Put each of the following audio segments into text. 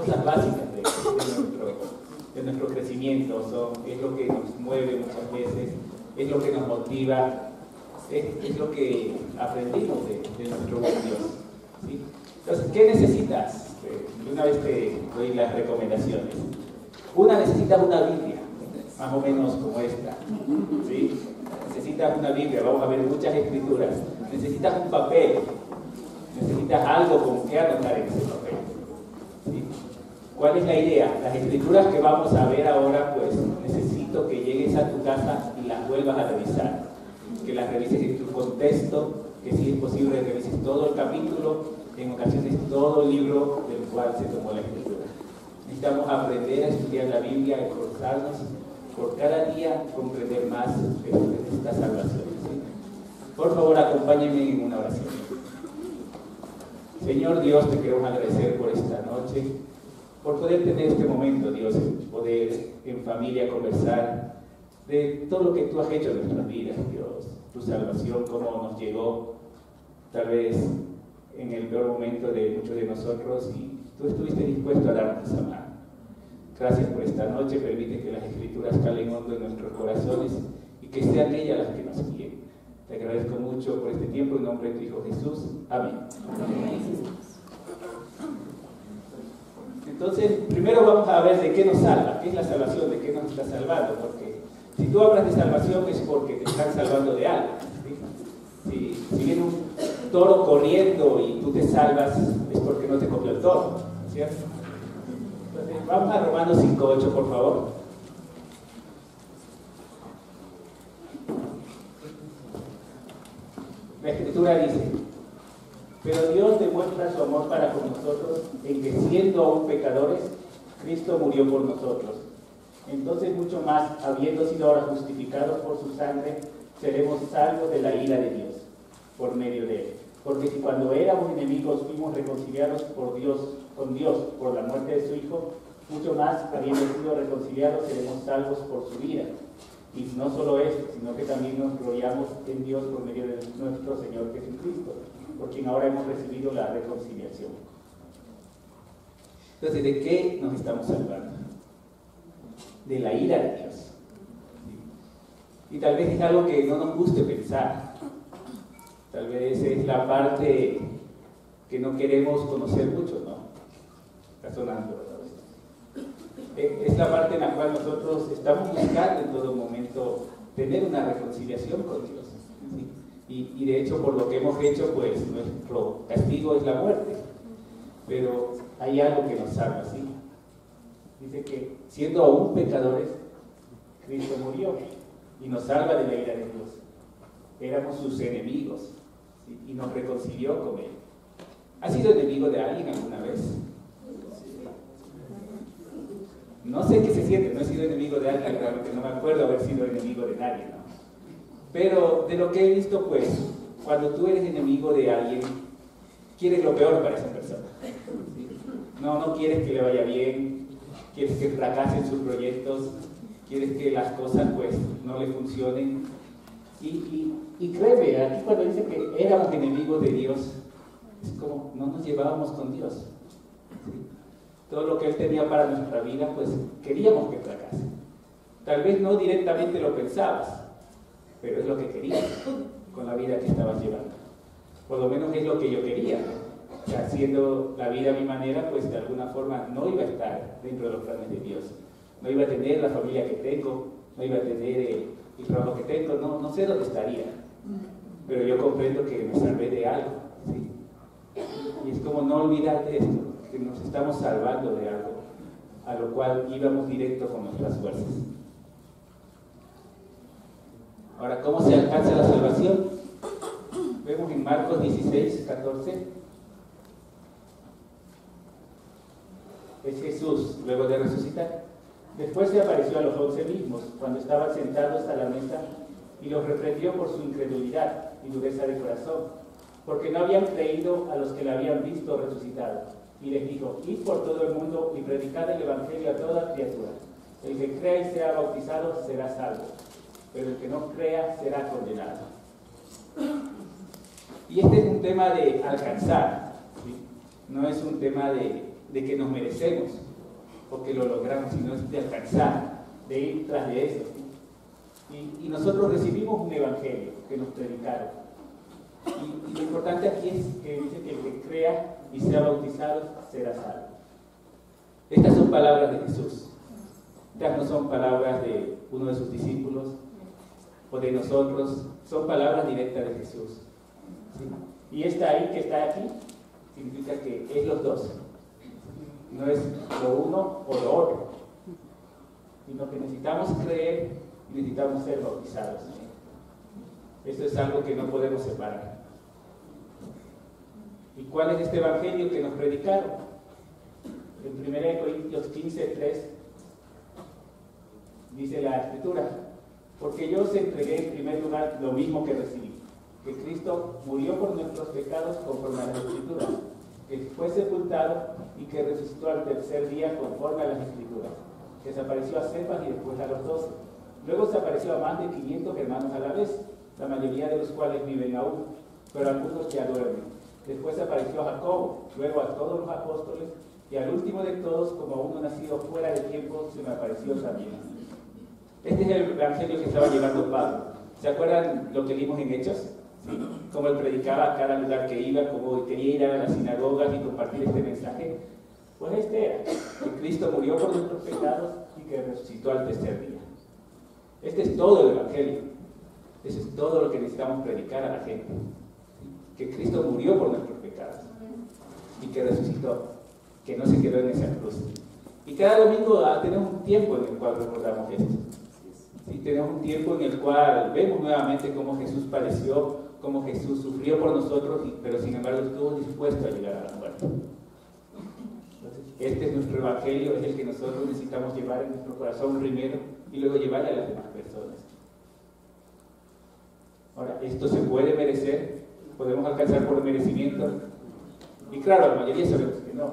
cosas básicas de nuestro crecimiento, es lo que nos mueve muchas veces, es lo que nos motiva, es lo que aprendimos de nuestro buen Dios, ¿sí? Entonces, ¿qué necesitas? De una vez te doy las recomendaciones. Necesitas una Biblia, más o menos como esta, ¿sí? Necesitas una Biblia, vamos a ver muchas escrituras. Necesitas un papel, necesitas algo con que anotar en ese papel, ¿sí? ¿Cuál es la idea? Las escrituras que vamos a ver ahora, pues necesito que llegues a tu casa y las vuelvas a revisar, que las revises en tu contexto, que si es posible revises todo el capítulo, en ocasiones todo el libro del cual se tomó la escritura. Necesitamos aprender a estudiar la Biblia, esforzarnos por cada día comprender más de esta salvación, ¿sí? Por favor, acompáñenme en una oración. Señor Dios, te queremos agradecer por esta noche, por poder tener este momento, Dios, poder en familia conversar de todo lo que tú has hecho en nuestras vidas, Dios, tu salvación, cómo nos llegó, tal vez en el peor momento de muchos de nosotros, y tú estuviste dispuesto a darnos esa mano. Gracias por esta noche, permite que las escrituras calen hondo en nuestros corazones y que sean ellas las que nos guíen. Te agradezco mucho por este tiempo en nombre de tu Hijo Jesús. Amén. Entonces, primero vamos a ver de qué nos salva, qué es la salvación, de qué nos está salvando, porque si tú hablas de salvación es porque te están salvando de algo, ¿sí? Si viene un toro corriendo y tú te salvas, es porque no te comió el toro, ¿cierto? Entonces, vamos a Romanos 5:8, por favor. La Escritura dice: pero Dios demuestra su amor para con nosotros en que, siendo aún pecadores, Cristo murió por nosotros. Entonces, mucho más, habiendo sido ahora justificados por su sangre, seremos salvos de la ira de Dios, por medio de él. Porque si cuando éramos enemigos fuimos reconciliados con Dios por la muerte de su Hijo, mucho más, habiendo sido reconciliados, seremos salvos por su vida. Y no solo eso, sino que también nos gloriamos en Dios por medio de nuestro Señor Jesucristo, por quien ahora hemos recibido la reconciliación. Entonces, ¿de qué nos estamos salvando? De la ira de Dios. Y tal vez es algo que no nos guste pensar. Tal vez es la parte que no queremos conocer mucho, ¿no? Razonando. Es la parte en la cual nosotros estamos buscando en todo momento tener una reconciliación con Dios, ¿sí? Y de hecho, por lo que hemos hecho, pues nuestro castigo es la muerte. Pero hay algo que nos salva, ¿sí? Dice que siendo aún pecadores, Cristo murió y nos salva de la ira de Dios. Éramos sus enemigos, ¿sí? Y nos reconcilió con él. ¿Has sido enemigo de alguien alguna vez? No sé qué se siente, no he sido enemigo de alguien, realmente no me acuerdo haber sido enemigo de nadie, ¿no? Pero de lo que he visto, pues, cuando tú eres enemigo de alguien, quieres lo peor para esa persona, ¿sí? No quieres que le vaya bien, quieres que fracase en sus proyectos, quieres que las cosas, pues, no le funcionen. Y créeme, aquí cuando dice que éramos enemigos de Dios, es como no nos llevábamos con Dios, ¿sí? Todo lo que Él tenía para nuestra vida, pues queríamos que fracase. Tal vez no directamente lo pensabas, pero es lo que querías con la vida que estabas llevando. Por lo menos es lo que yo quería, ¿no? O sea, haciendo la vida a mi manera, pues de alguna forma no iba a estar dentro de los planes de Dios. No iba a tener la familia que tengo, no iba a tener el trabajo que tengo, no sé dónde estaría. Pero yo comprendo que me salvé de algo, ¿sí? Y es como no olvidar de esto, que nos estamos salvando de algo, a lo cual íbamos directo con nuestras fuerzas. Ahora, ¿cómo se alcanza la salvación? Vemos en Marcos 16:14. Es Jesús, luego de resucitar. Después se apareció a los 11 mismos, cuando estaban sentados a la mesa, y los reprendió por su incredulidad y dureza de corazón, porque no habían creído a los que le habían visto resucitado. Y les dijo: id por todo el mundo y predicad el evangelio a toda criatura. El que crea y sea bautizado será salvo, pero el que no crea será condenado. Y este es un tema de alcanzar, ¿sí? No es un tema de de que nos merecemos o que lo logramos, sino es de alcanzar, de ir tras de eso. Y nosotros recibimos un evangelio que nos predicaron. Y lo importante aquí es que dice que el que crea y sea bautizado será salvo. Estas son palabras de Jesús. Estas no son palabras de uno de sus discípulos o de nosotros, son palabras directas de Jesús. ¿Sí? Y esta ahí que está aquí significa que es los dos. No es lo uno o lo otro, sino que necesitamos creer y necesitamos ser bautizados. Esto es algo que no podemos separar. ¿Y cuál es este evangelio que nos predicaron? En 1 Corintios 15:3 dice la Escritura: porque yo os entregué en primer lugar lo mismo que recibí, que Cristo murió por nuestros pecados conforme a las Escrituras, que fue sepultado y que resucitó al tercer día conforme a las Escrituras, que se apareció a Cefas y después a los 12. Luego se apareció a más de 500 hermanos a la vez, la mayoría de los cuales viven aún, pero algunos ya duermen. Después se apareció a Jacobo, luego a todos los apóstoles, y al último de todos, como a uno nacido fuera de tiempo, se me apareció también. Este es el evangelio que estaba llevando Pablo. ¿Se acuerdan lo que vimos en Hechos? ¿Sí? Cómo él predicaba a cada lugar que iba, cómo quería ir a las sinagogas y compartir este mensaje. Pues este era, que Cristo murió por nuestros pecados y que resucitó al tercer día. Este es todo el evangelio. Eso es todo lo que necesitamos predicar a la gente. Que Cristo murió por nuestros pecados y que resucitó, que no se quedó en esa cruz. Y cada domingo tenemos un tiempo en el cual recordamos esto. ¿Sí? Tenemos un tiempo en el cual vemos nuevamente cómo Jesús padeció, cómo Jesús sufrió por nosotros, pero sin embargo estuvo dispuesto a llegar a la muerte. Entonces, este es nuestro evangelio, es el que nosotros necesitamos llevar en nuestro corazón primero y luego llevarle a las demás personas. Ahora, esto se puede merecer, podemos alcanzar por merecimiento, y claro, la mayoría sabemos que no.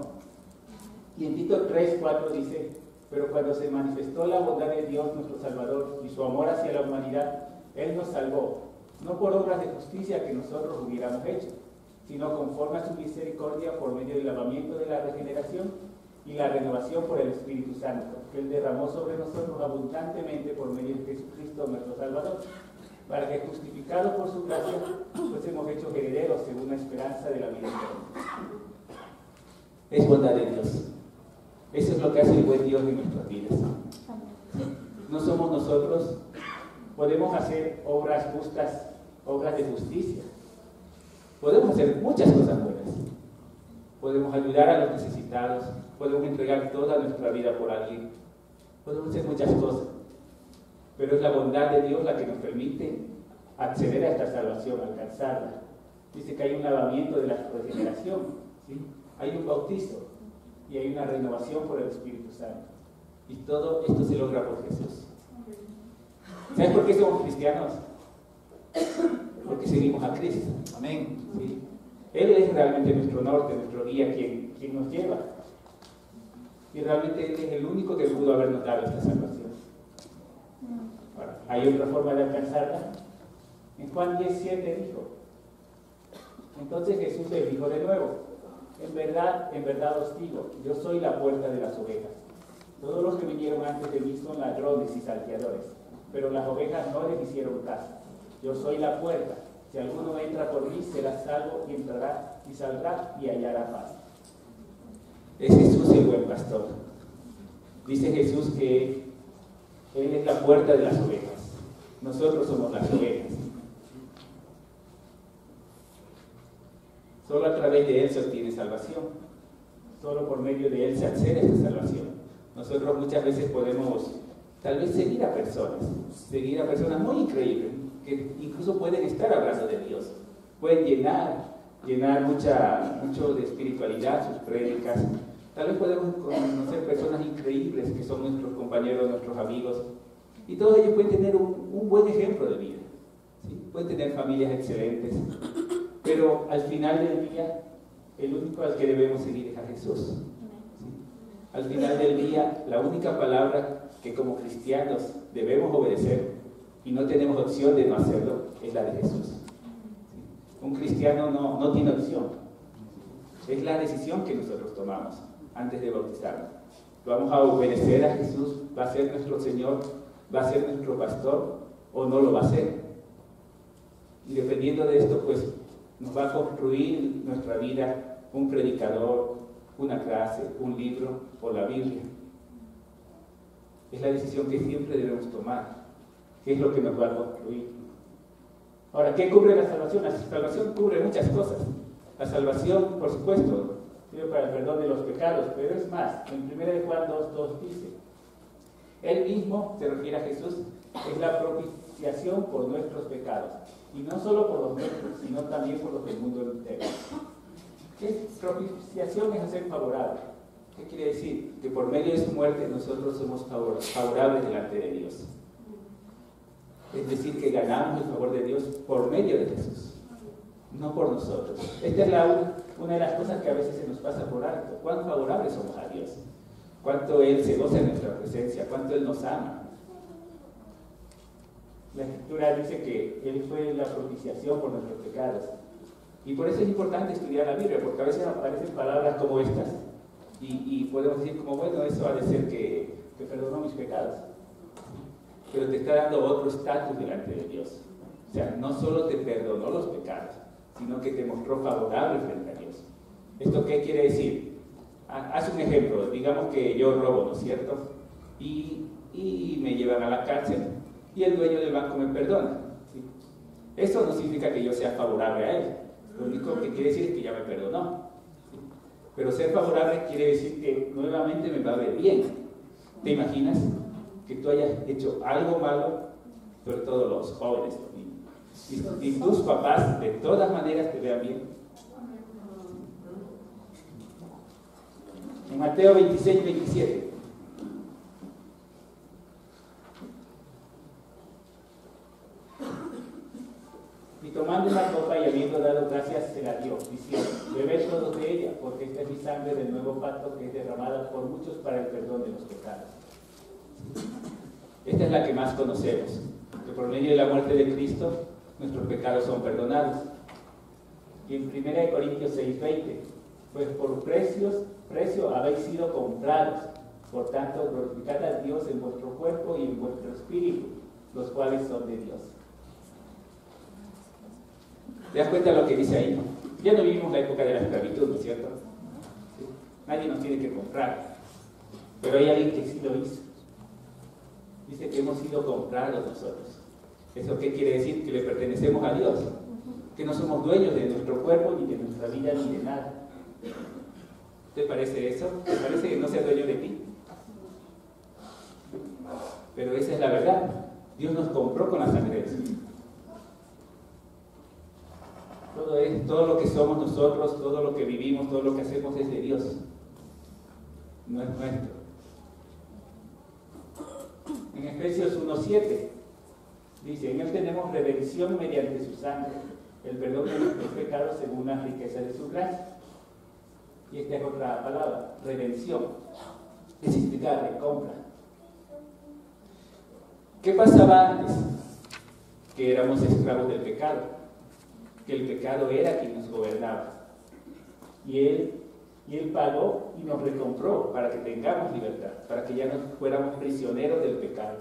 Y en Tito 3:4 dice: pero cuando se manifestó la bondad de Dios nuestro Salvador y su amor hacia la humanidad, Él nos salvó, no por obras de justicia que nosotros hubiéramos hecho, sino conforme a su misericordia por medio del lavamiento de la regeneración y la renovación por el Espíritu Santo, que Él derramó sobre nosotros abundantemente por medio de Jesucristo nuestro Salvador, para que justificados por su gracia fuésemos hechos herederos según la esperanza de la vida eterna. Es bondad de Dios. Eso es lo que hace el buen Dios en nuestras vidas. No somos nosotros. Podemos hacer obras justas, obras de justicia. Podemos hacer muchas cosas buenas. Podemos ayudar a los necesitados. Podemos entregar toda nuestra vida por alguien. Podemos hacer muchas cosas. Pero es la bondad de Dios la que nos permite acceder a esta salvación, alcanzarla. Dice que hay un lavamiento de la regeneración, ¿sí? Hay un bautizo y hay una renovación por el Espíritu Santo. Y todo esto se logra por Jesús. ¿Sabes por qué somos cristianos? Porque seguimos a Cristo. Amén. ¿Sí? Él es realmente nuestro norte, nuestro guía, quien nos lleva. Y realmente Él es el único que pudo habernos dado esta salvación. Ahora, ¿hay otra forma de alcanzarla? En Juan 10:7 dijo: entonces Jesús les dijo de nuevo: en verdad os digo, yo soy la puerta de las ovejas. Todos los que vinieron antes de mí son ladrones y salteadores, pero las ovejas no les hicieron caso. Yo soy la puerta. Si alguno entra por mí, será salvo y entrará y saldrá y hallará paz. Es Jesús el buen pastor. Dice Jesús que Él es la puerta de las ovejas. Nosotros somos las ovejas. Solo a través de Él se obtiene salvación. Solo por medio de Él se accede a esta salvación. Nosotros muchas veces podemos, tal vez, seguir a personas muy increíbles, que incluso pueden estar hablando de Dios. Pueden llenar mucho de espiritualidad sus prédicas. Tal vez podemos conocer personas increíbles que son nuestros compañeros, nuestros amigos, y todos ellos pueden tener un buen ejemplo de vida, ¿sí? Pueden tener familias excelentes, pero al final del día, el único al que debemos seguir es a Jesús. ¿Sí? Al final del día, la única palabra que como cristianos debemos obedecer, y no tenemos opción de no hacerlo, es la de Jesús. ¿Sí? Un cristiano no tiene opción. Es la decisión que nosotros tomamos. antes de bautizarnos. ¿Vamos a obedecer a Jesús? ¿Va a ser nuestro Señor? ¿Va a ser nuestro pastor? ¿O no lo va a ser? Y dependiendo de esto, pues nos va a construir nuestra vida un predicador, una clase, un libro o la Biblia. Es la decisión que siempre debemos tomar. ¿Qué es lo que nos va a construir? Ahora, ¿qué cubre la salvación? La salvación cubre muchas cosas. La salvación, por supuesto, sirve para el perdón de los pecados, pero es más. En 1 Juan 2:2 dice, Él mismo, se refiere a Jesús, es la propiciación por nuestros pecados. Y no solo por los nuestros, sino también por los del mundo entero. ¿Qué es propiciación? Es hacer favorable. ¿Qué quiere decir? Que por medio de su muerte nosotros somos favorables delante de Dios. Es decir, que ganamos el favor de Dios por medio de Jesús, no por nosotros. Esta es una de las cosas que a veces se nos pasa por alto. ¿Cuán favorables somos a Dios? ¿Cuánto Él se goza en nuestra presencia? ¿Cuánto Él nos ama? La Escritura dice que Él fue la propiciación por nuestros pecados. Y por eso es importante estudiar la Biblia, porque a veces aparecen palabras como estas y podemos decir como, bueno, eso ha de ser que perdonó mis pecados. Pero te está dando otro estatus delante de Dios. O sea, no solo te perdonó los pecados, sino que te mostró favorable frente a Dios. ¿Esto qué quiere decir? Haz un ejemplo. Digamos que yo robo, ¿no es cierto? Y me llevan a la cárcel y el dueño del banco me perdona. ¿Sí? Eso no significa que yo sea favorable a él. Lo único que quiere decir es que ya me perdonó. ¿Sí? Pero ser favorable quiere decir que nuevamente me va a ver bien. ¿Te imaginas que tú hayas hecho algo malo, sobre todo los jóvenes, y tus papás de todas maneras te vean bien? En Mateo 26:27. Y tomando una copa y habiendo dado gracias, se la dio, diciendo, bebed todos de ella, porque esta es mi sangre del nuevo pacto que es derramada por muchos para el perdón de los pecados. Esta es la que más conocemos, que por medio de la muerte de Cristo, nuestros pecados son perdonados. Y en 1 Corintios 6:20, pues por precio habéis sido comprados, por tanto glorificad a Dios en vuestro cuerpo y en vuestro espíritu, los cuales son de Dios. ¿Te das cuenta de lo que dice ahí? Ya no vivimos la época de la esclavitud, ¿no es cierto? ¿Sí? Nadie nos tiene que comprar, pero hay alguien que sí lo hizo. Dice que hemos sido comprados nosotros. ¿Eso qué quiere decir? Que le pertenecemos a Dios, que no somos dueños de nuestro cuerpo, ni de nuestra vida, ni de nada. ¿Te parece eso? ¿Te parece que no seas dueño de ti? Pero esa es la verdad. Dios nos compró con la sangre de Jesús. Todo lo que somos nosotros, todo lo que vivimos, todo lo que hacemos es de Dios. No es nuestro. En Efesios 1:7 dice, en Él tenemos redención mediante su sangre, el perdón de nuestros pecados según la riqueza de su gracia. Y esta es otra palabra, redención, que significa recompra. ¿Qué pasaba antes? Que éramos esclavos del pecado, que el pecado era quien nos gobernaba. Y Él pagó y nos recompró para que tengamos libertad, para que ya no fuéramos prisioneros del pecado.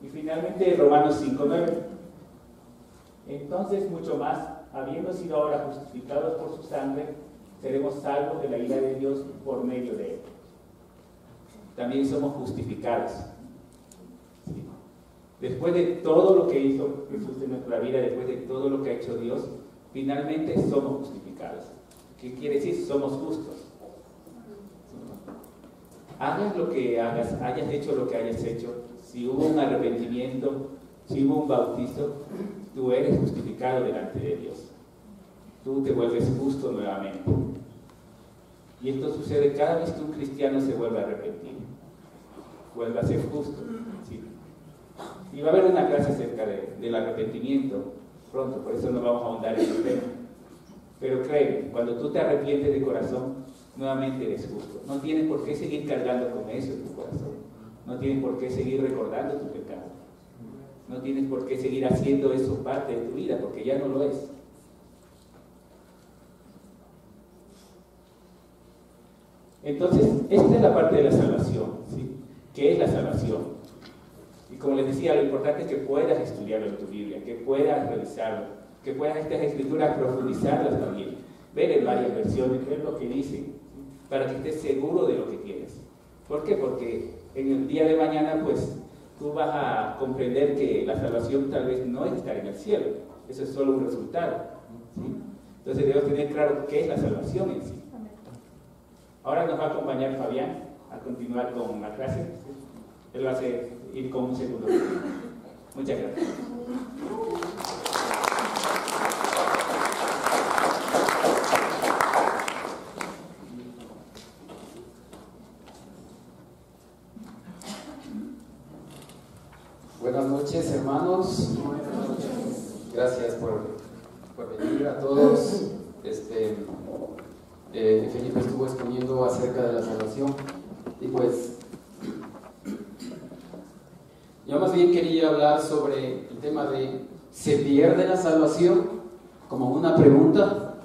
Y finalmente Romanos 5:9. Entonces mucho más, habiendo sido ahora justificados por su sangre, seremos salvos de la ira de Dios por medio de Él. También somos justificados. ¿Sí? Después de todo lo que hizo Jesús en nuestra vida, después de todo lo que ha hecho Dios, finalmente somos justificados. ¿Qué quiere decir? Somos justos. Hagas lo que hagas, hayas hecho lo que hayas hecho, si hubo un arrepentimiento, si hubo un bautizo, tú eres justificado delante de Dios. Tú te vuelves justo nuevamente. Y esto sucede cada vez que un cristiano se vuelve a arrepentir, vuelve a ser justo. ¿Sí? Y va a haber una clase acerca del arrepentimiento pronto, por eso no vamos a ahondar en el tema. Pero créeme, cuando tú te arrepientes de corazón, nuevamente eres justo. No tienes por qué seguir cargando con eso en tu corazón. No tienes por qué seguir recordando tu pecado. No tienes por qué seguir haciendo eso parte de tu vida, porque ya no lo es. Entonces, esta es la parte de la salvación, ¿sí? ¿Qué es la salvación? Y como les decía, lo importante es que puedas estudiarlo en tu Biblia, que puedas revisarlo, que puedas estas escrituras profundizarlas también, ver en varias versiones, ver lo que dicen, ¿sí? Para que estés seguro de lo que tienes. ¿Por qué? Porque en el día de mañana, pues, tú vas a comprender que la salvación tal vez no es estar en el cielo, eso es solo un resultado, ¿sí? Entonces debes tener claro qué es la salvación en sí. Ahora nos va a acompañar Fabián a continuar con la clase. Él va a ir con un segundo. Muchas gracias. Buenas noches, hermanos. Gracias por venir a todos. Felipe estuvo exponiendo acerca de la salvación y pues yo más bien quería hablar sobre el tema de ¿se pierde la salvación? Como una pregunta.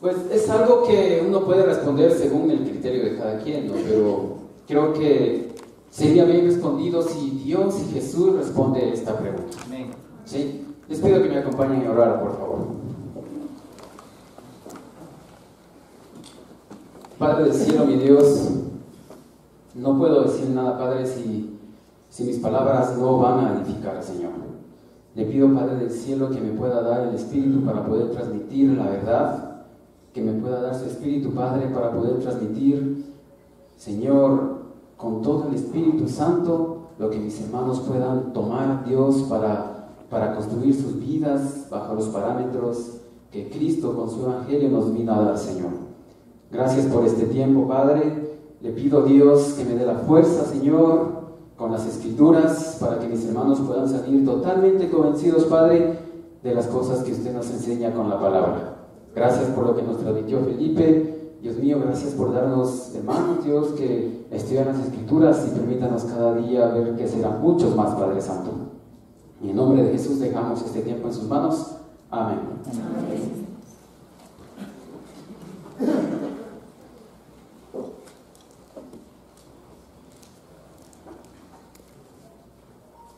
Pues es algo que uno puede responder según el criterio de cada quien, ¿no? Pero creo que sería bien respondido si Dios y Jesús responde esta pregunta. Amén. ¿Sí? Les pido que me acompañen a orar, por favor. Padre del cielo, mi Dios, no puedo decir nada, Padre, si mis palabras no van a edificar, Señor. Le pido, Padre del cielo, que me pueda dar el Espíritu para poder transmitir la verdad, que me pueda dar su Espíritu, Padre, para poder transmitir, Señor, con todo el Espíritu Santo, lo que mis hermanos puedan tomar, Dios, para construir sus vidas bajo los parámetros que Cristo con su Evangelio nos vino a dar, Señor. Gracias por este tiempo, Padre. Le pido, Dios, que me dé la fuerza, Señor, con las Escrituras, para que mis hermanos puedan salir totalmente convencidos, Padre, de las cosas que usted nos enseña con la palabra. Gracias por lo que nos transmitió Felipe. Dios mío, gracias por darnos hermanos, Dios, que estudian las Escrituras y permítanos cada día ver que serán muchos más, Padre Santo. Y en nombre de Jesús dejamos este tiempo en sus manos. Amén. Amén.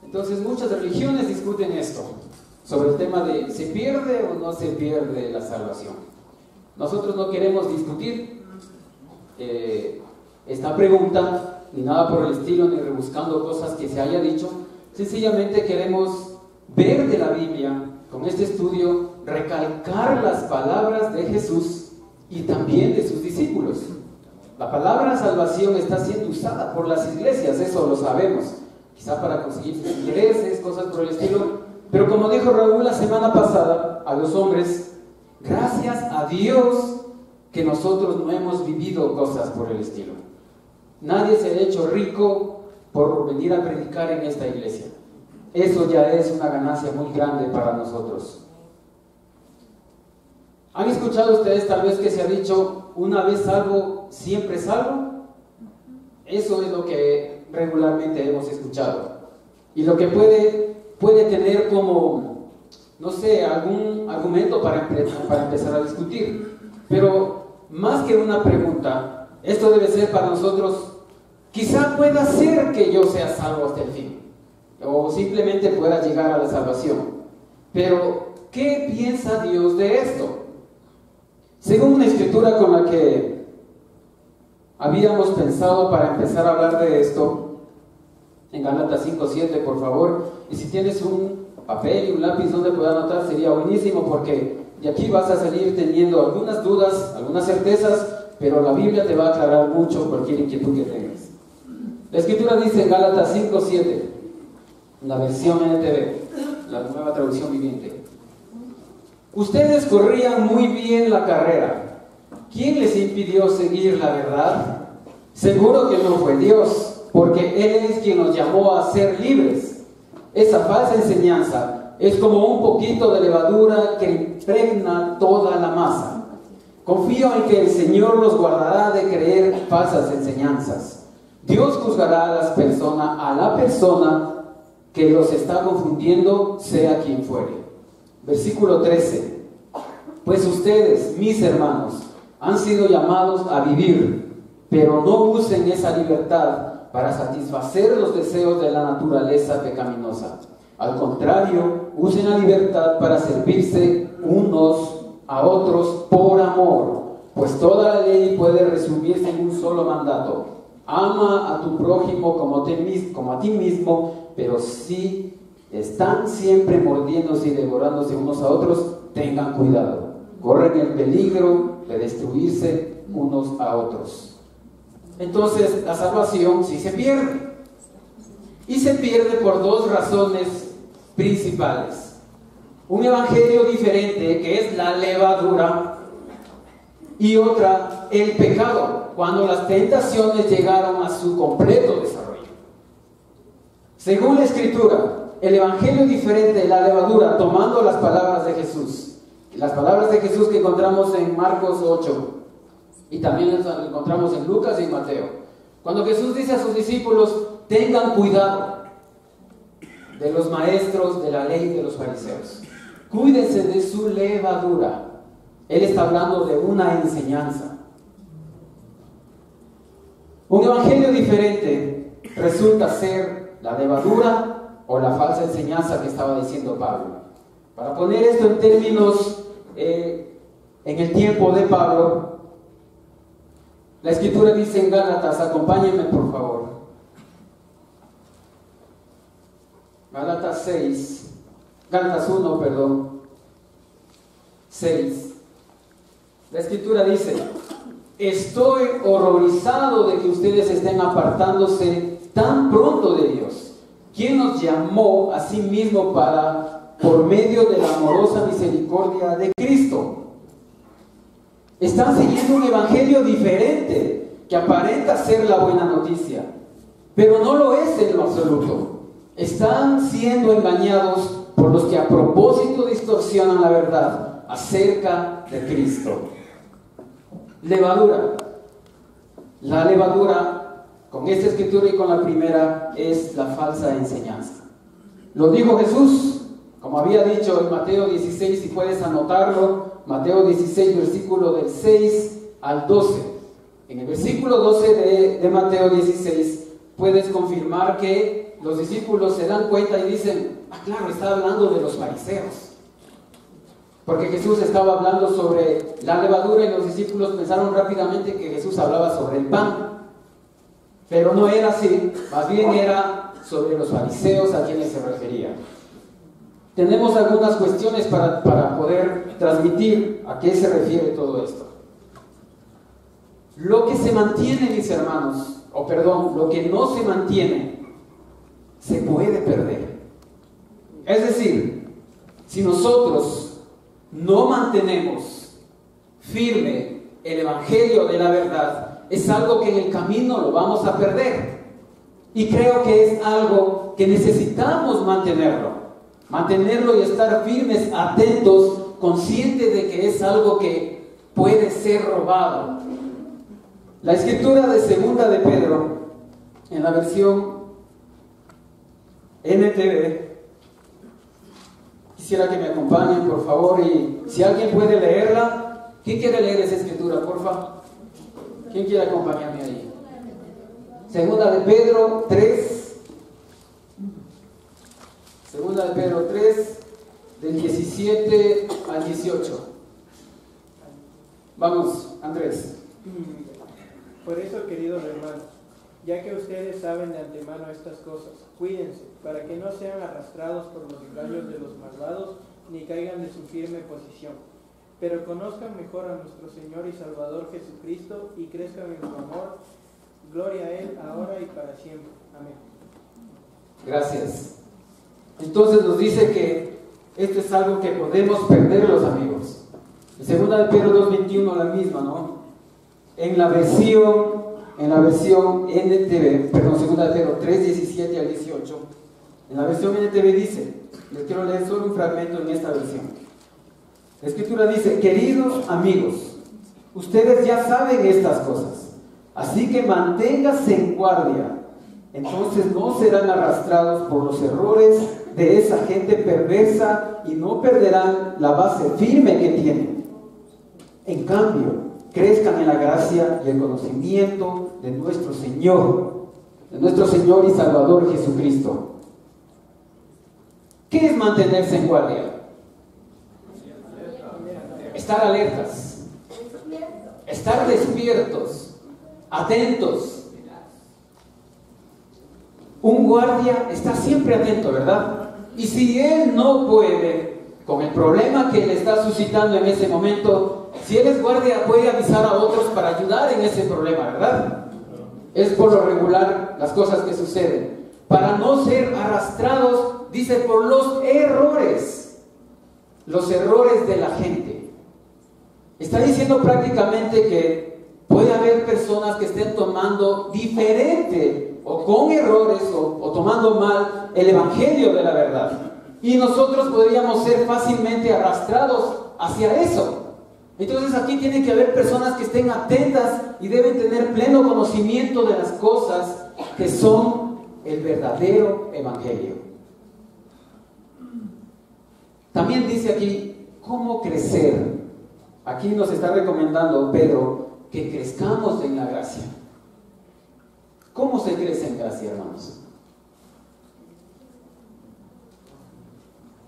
Entonces muchas religiones discuten esto, sobre el tema de ¿se pierde o no se pierde la salvación? Nosotros no queremos discutir esta pregunta, ni nada por el estilo, ni rebuscando cosas que se haya dicho. Sencillamente queremos ver de la Biblia, con este estudio, recalcar las palabras de Jesús y también de sus discípulos. La palabra salvación está siendo usada por las iglesias, eso lo sabemos. Quizá para conseguir sus intereses, cosas por el estilo. Pero como dijo Raúl la semana pasada a los hombres, gracias a Dios que nosotros no hemos vivido cosas por el estilo. Nadie se ha hecho rico por venir a predicar en esta iglesia. Eso ya es una ganancia muy grande para nosotros. ¿Han escuchado ustedes tal vez que se ha dicho una vez salvo, siempre salvo? Eso es lo que regularmente hemos escuchado y lo que puede tener como, no sé, algún argumento para empezar a discutir. Pero más que una pregunta, esto debe ser para nosotros, quizá pueda ser que yo sea salvo hasta el fin o simplemente pueda llegar a la salvación, pero ¿qué piensa Dios de esto? Según una escritura con la que habíamos pensado para empezar a hablar de esto, en Gálatas 5:7, por favor, y si tienes un papel y un lápiz donde puedas anotar, sería buenísimo, porque de aquí vas a salir teniendo algunas dudas, algunas certezas, pero la Biblia te va a aclarar mucho cualquier inquietud que tengas. La escritura dice en Gálatas 5:7, la versión NTV, la nueva traducción viviente: ustedes corrían muy bien la carrera. ¿Quién les impidió seguir la verdad? Seguro que no fue Dios, porque Él es quien nos llamó a ser libres. Esa falsa enseñanza es como un poquito de levadura que impregna toda la masa. Confío en que el Señor los guardará de creer falsas enseñanzas. Dios juzgará a la persona que los está confundiendo, sea quien fuere. Versículo 13. Pues ustedes, mis hermanos, han sido llamados a vivir, pero no usen esa libertad para satisfacer los deseos de la naturaleza pecaminosa. Al contrario, usen la libertad para servirse unos a otros por amor, pues toda la ley puede resumirse en un solo mandato: ama a tu prójimo como a ti mismo. Pero si están siempre mordiéndose y devorándose unos a otros, tengan cuidado, corren el peligro de destruirse unos a otros. Entonces la salvación sí se pierde, y se pierde por dos razones principales: un evangelio diferente, que es la levadura, y otra, el pecado, cuando las tentaciones llegaron a su completo desarrollo. Según la Escritura, el evangelio diferente, la levadura, tomando las palabras de Jesús, las palabras de Jesús que encontramos en Marcos 8, y también las encontramos en Lucas y en Mateo, cuando Jesús dice a sus discípulos: tengan cuidado de los maestros de la ley, de los fariseos, cuídense de su levadura. Él está hablando de una enseñanza. Un evangelio diferente resulta ser la levadura o la falsa enseñanza que estaba diciendo Pablo. Para poner esto en términos, en el tiempo de Pablo, la Escritura dice en Gálatas, acompáñenme por favor, Gálatas 6. La Escritura dice: estoy horrorizado de que ustedes estén apartándose tan pronto de Dios, quien nos llamó a sí mismo por medio de la amorosa misericordia de Cristo. Están siguiendo un evangelio diferente que aparenta ser la buena noticia, pero no lo es en lo absoluto. Están siendo engañados por los que a propósito distorsionan la verdad acerca de Cristo. Levadura. La levadura, con esta escritura y con la primera, es la falsa enseñanza. Lo dijo Jesús, como había dicho en Mateo 16, si puedes anotarlo, Mateo 16, versículo del 6 al 12. En el versículo 12 de Mateo 16 puedes confirmar que los discípulos se dan cuenta y dicen: ah, claro, está hablando de los fariseos. Porque Jesús estaba hablando sobre la levadura y los discípulos pensaron rápidamente que Jesús hablaba sobre el pan. Pero no era así, más bien era sobre los fariseos a quienes se refería. Tenemos algunas cuestiones para poder transmitir a qué se refiere todo esto. Lo que se mantiene, mis hermanos, lo que no se mantiene, se puede perder. Es decir, si nosotros no mantenemos firme el evangelio de la verdad, es algo que en el camino lo vamos a perder. Y creo que es algo que necesitamos mantenerlo y estar firmes, atentos, conscientes de que es algo que puede ser robado. La escritura de Segunda de Pedro, en la versión NTV, quisiera que me acompañen, por favor, y si alguien puede leerla. ¿Quién quiere leer esa escritura, por favor? ¿Quién quiere acompañarme ahí? Segunda de Pedro 3. Segunda de Pedro 3, del 17 al 18. Vamos, Andrés. Por eso, queridos hermanos, ya que ustedes saben de antemano estas cosas, cuídense, para que no sean arrastrados por los engaños de los malvados, ni caigan de su firme posición. Pero conozcan mejor a nuestro Señor y Salvador Jesucristo, y crezcan en su amor. Gloria a Él, ahora y para siempre. Amén. Gracias. Entonces nos dice que esto es algo que podemos perder, los amigos. En Segunda de Pedro 2:21, la misma, ¿no? En la versión NTV, perdón, Segunda de Pedro 3:17 al 18, en la versión NTV dice, les quiero leer solo un fragmento en esta versión. La escritura dice: queridos amigos, ustedes ya saben estas cosas, así que manténganse en guardia, entonces no serán arrastrados por los errores de esa gente perversa y no perderán la base firme que tienen. En cambio, crezcan en la gracia y el conocimiento de nuestro Señor y Salvador Jesucristo. ¿Qué es mantenerse en guardia? Estar alertas, estar despiertos, atentos. Un guardia está siempre atento, ¿verdad? Y si él no puede, con el problema que le está suscitando en ese momento, si él es guardia, puede avisar a otros para ayudar en ese problema, ¿verdad? Es por lo regular las cosas que suceden. Para no ser arrastrados, dice, por los errores de la gente. Está diciendo prácticamente que puede haber personas que estén tomando diferente o con errores o tomando mal el evangelio de la verdad. Y nosotros podríamos ser fácilmente arrastrados hacia eso. Entonces aquí tiene que haber personas que estén atentas y deben tener pleno conocimiento de las cosas que son el verdadero evangelio. También dice aquí, ¿cómo crecer? Aquí nos está recomendando Pedro que crezcamos en la gracia. ¿Cómo se crece en gracia, hermanos?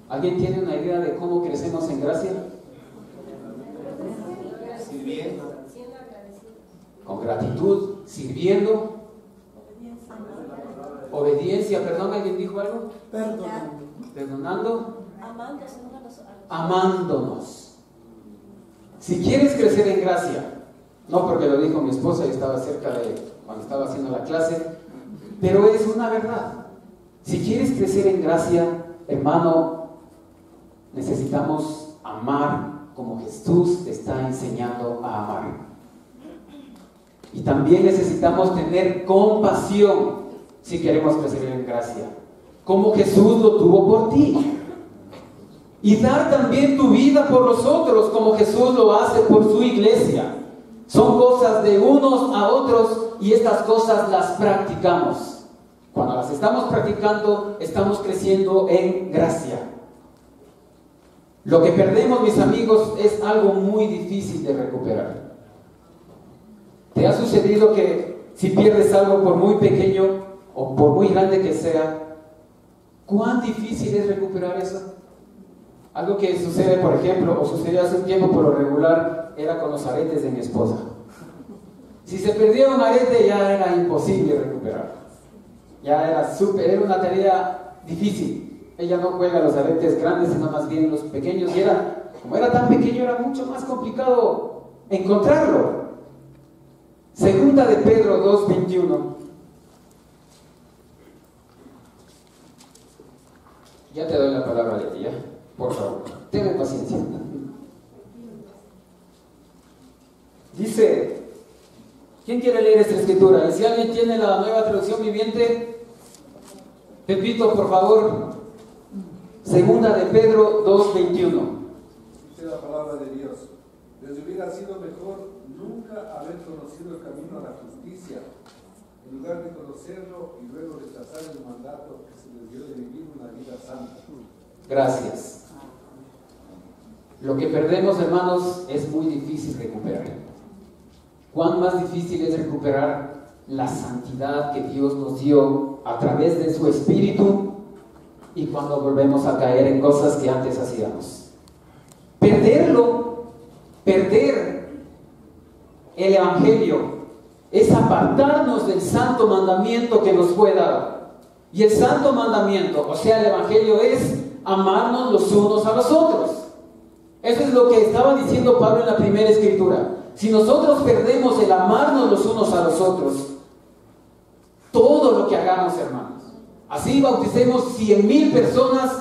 ¿Alguien tiene una idea de cómo crecemos en gracia? Sirviendo. Con gratitud, sirviendo. Obediencia, perdón, ¿alguien dijo algo? Perdonando. Amándonos. Si quieres crecer en gracia, no porque lo dijo mi esposa y estaba cerca de cuando estaba haciendo la clase, pero es una verdad. Si quieres crecer en gracia, hermano, necesitamos amar como Jesús te está enseñando a amar. Y también necesitamos tener compasión si queremos crecer en gracia, como Jesús lo tuvo por ti. Y dar también tu vida por los otros, como Jesús lo hace por su iglesia. Son cosas de unos a otros y estas cosas las practicamos. Cuando las estamos practicando, estamos creciendo en gracia. Lo que perdemos, mis amigos, es algo muy difícil de recuperar. ¿Te ha sucedido que si pierdes algo por muy pequeño o por muy grande que sea, cuán difícil es recuperar eso? Algo que sucede, por ejemplo, o sucedió hace un tiempo por lo regular, era con los aretes de mi esposa. Si se perdía un arete ya era imposible recuperarlo. Ya era una tarea difícil. Ella no juega los aretes grandes, sino más bien los pequeños. Y como era tan pequeño, era mucho más complicado encontrarlo. Segunda de Pedro 2:21. Ya te doy la palabra, Leti, ¿ya? Por favor, ten paciencia. Dice, ¿quién quiere leer esta escritura? Y si alguien tiene la Nueva Traducción Viviente, Pepito, por favor. Segunda de Pedro 2:21. Dice la palabra de Dios: les hubiera sido mejor nunca haber conocido el camino a la justicia, en lugar de conocerlo y luego rechazar el mandato que se les dio de vivir una vida santa. Gracias. Lo que perdemos, hermanos, es muy difícil recuperar. ¿Cuán más difícil es recuperar la santidad que Dios nos dio a través de su Espíritu y cuando volvemos a caer en cosas que antes hacíamos? Perder el Evangelio es apartarnos del santo mandamiento que nos fue dado. Y el santo mandamiento, o sea, el Evangelio, es amarnos los unos a los otros. Eso es lo que estaba diciendo Pablo en la primera escritura. Si nosotros perdemos el amarnos los unos a los otros, todo lo que hagamos, hermanos, así bauticemos 100,000 personas,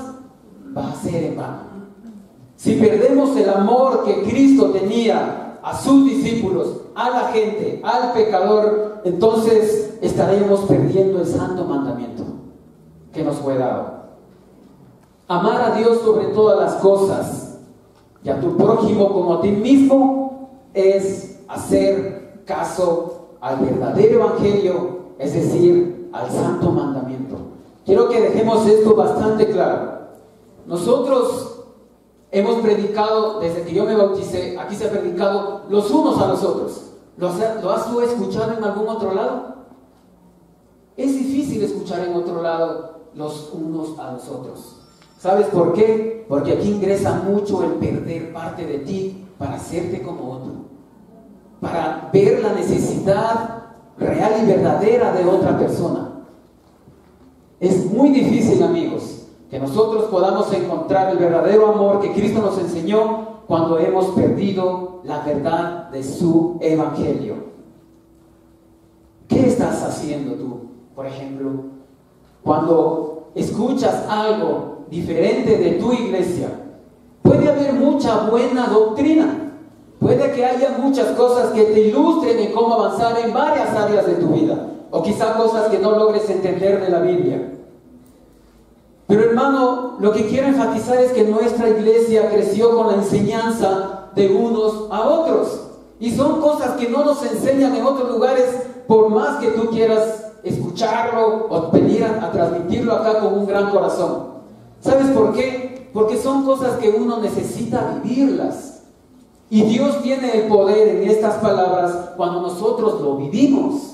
va a ser en vano. Si perdemos el amor que Cristo tenía a sus discípulos, a la gente, al pecador, entonces estaremos perdiendo el santo mandamiento que nos fue dado. Amar a Dios sobre todas las cosas y a tu prójimo como a ti mismo es hacer caso al verdadero evangelio, es decir, al santo mandamiento. Quiero que dejemos esto bastante claro. Nosotros hemos predicado, desde que yo me bauticé, aquí se ha predicado los unos a los otros. ¿Lo has tú escuchado en algún otro lado? Es difícil escuchar en otro lado los unos a los otros. ¿Sabes por qué? Porque aquí ingresa mucho el perder parte de ti para hacerte como otro, para ver la necesidad real y verdadera de otra persona. Es muy difícil, amigos, que nosotros podamos encontrar el verdadero amor que Cristo nos enseñó cuando hemos perdido la verdad de su evangelio. ¿Qué estás haciendo tú, por ejemplo, cuando escuchas algo diferente de tu iglesia? Puede haber mucha buena doctrina, puede que haya muchas cosas que te ilustren en cómo avanzar en varias áreas de tu vida, o quizá cosas que no logres entender de la Biblia. Pero hermano, lo que quiero enfatizar es que nuestra iglesia creció con la enseñanza de unos a otros, y son cosas que no nos enseñan en otros lugares, por más que tú quieras escucharlo o venir a transmitirlo acá con un gran corazón. ¿Sabes por qué? Porque son cosas que uno necesita vivirlas, y Dios tiene el poder en estas palabras cuando nosotros lo vivimos.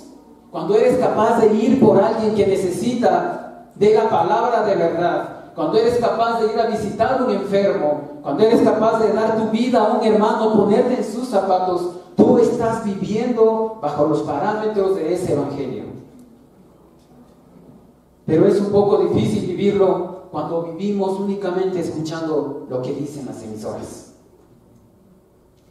Cuando eres capaz de ir por alguien que necesita de la palabra de verdad, cuando eres capaz de ir a visitar a un enfermo, cuando eres capaz de dar tu vida a un hermano, ponerte en sus zapatos, tú estás viviendo bajo los parámetros de ese evangelio. Pero es un poco difícil vivirlo cuando vivimos únicamente escuchando lo que dicen las emisoras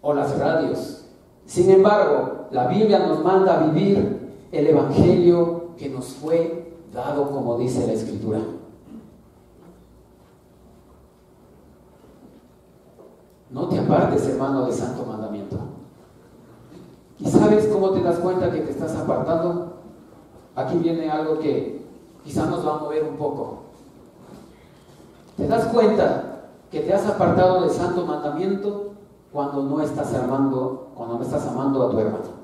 o las radios. Sin embargo, la Biblia nos manda a vivir el evangelio que nos fue dado, como dice la Escritura. No te apartes, hermano, del santo mandamiento. ¿Y sabes cómo te das cuenta que te estás apartando? Aquí viene algo que quizás nos va a mover un poco. Te das cuenta que te has apartado del santo mandamiento cuando no estás amando a tu hermano.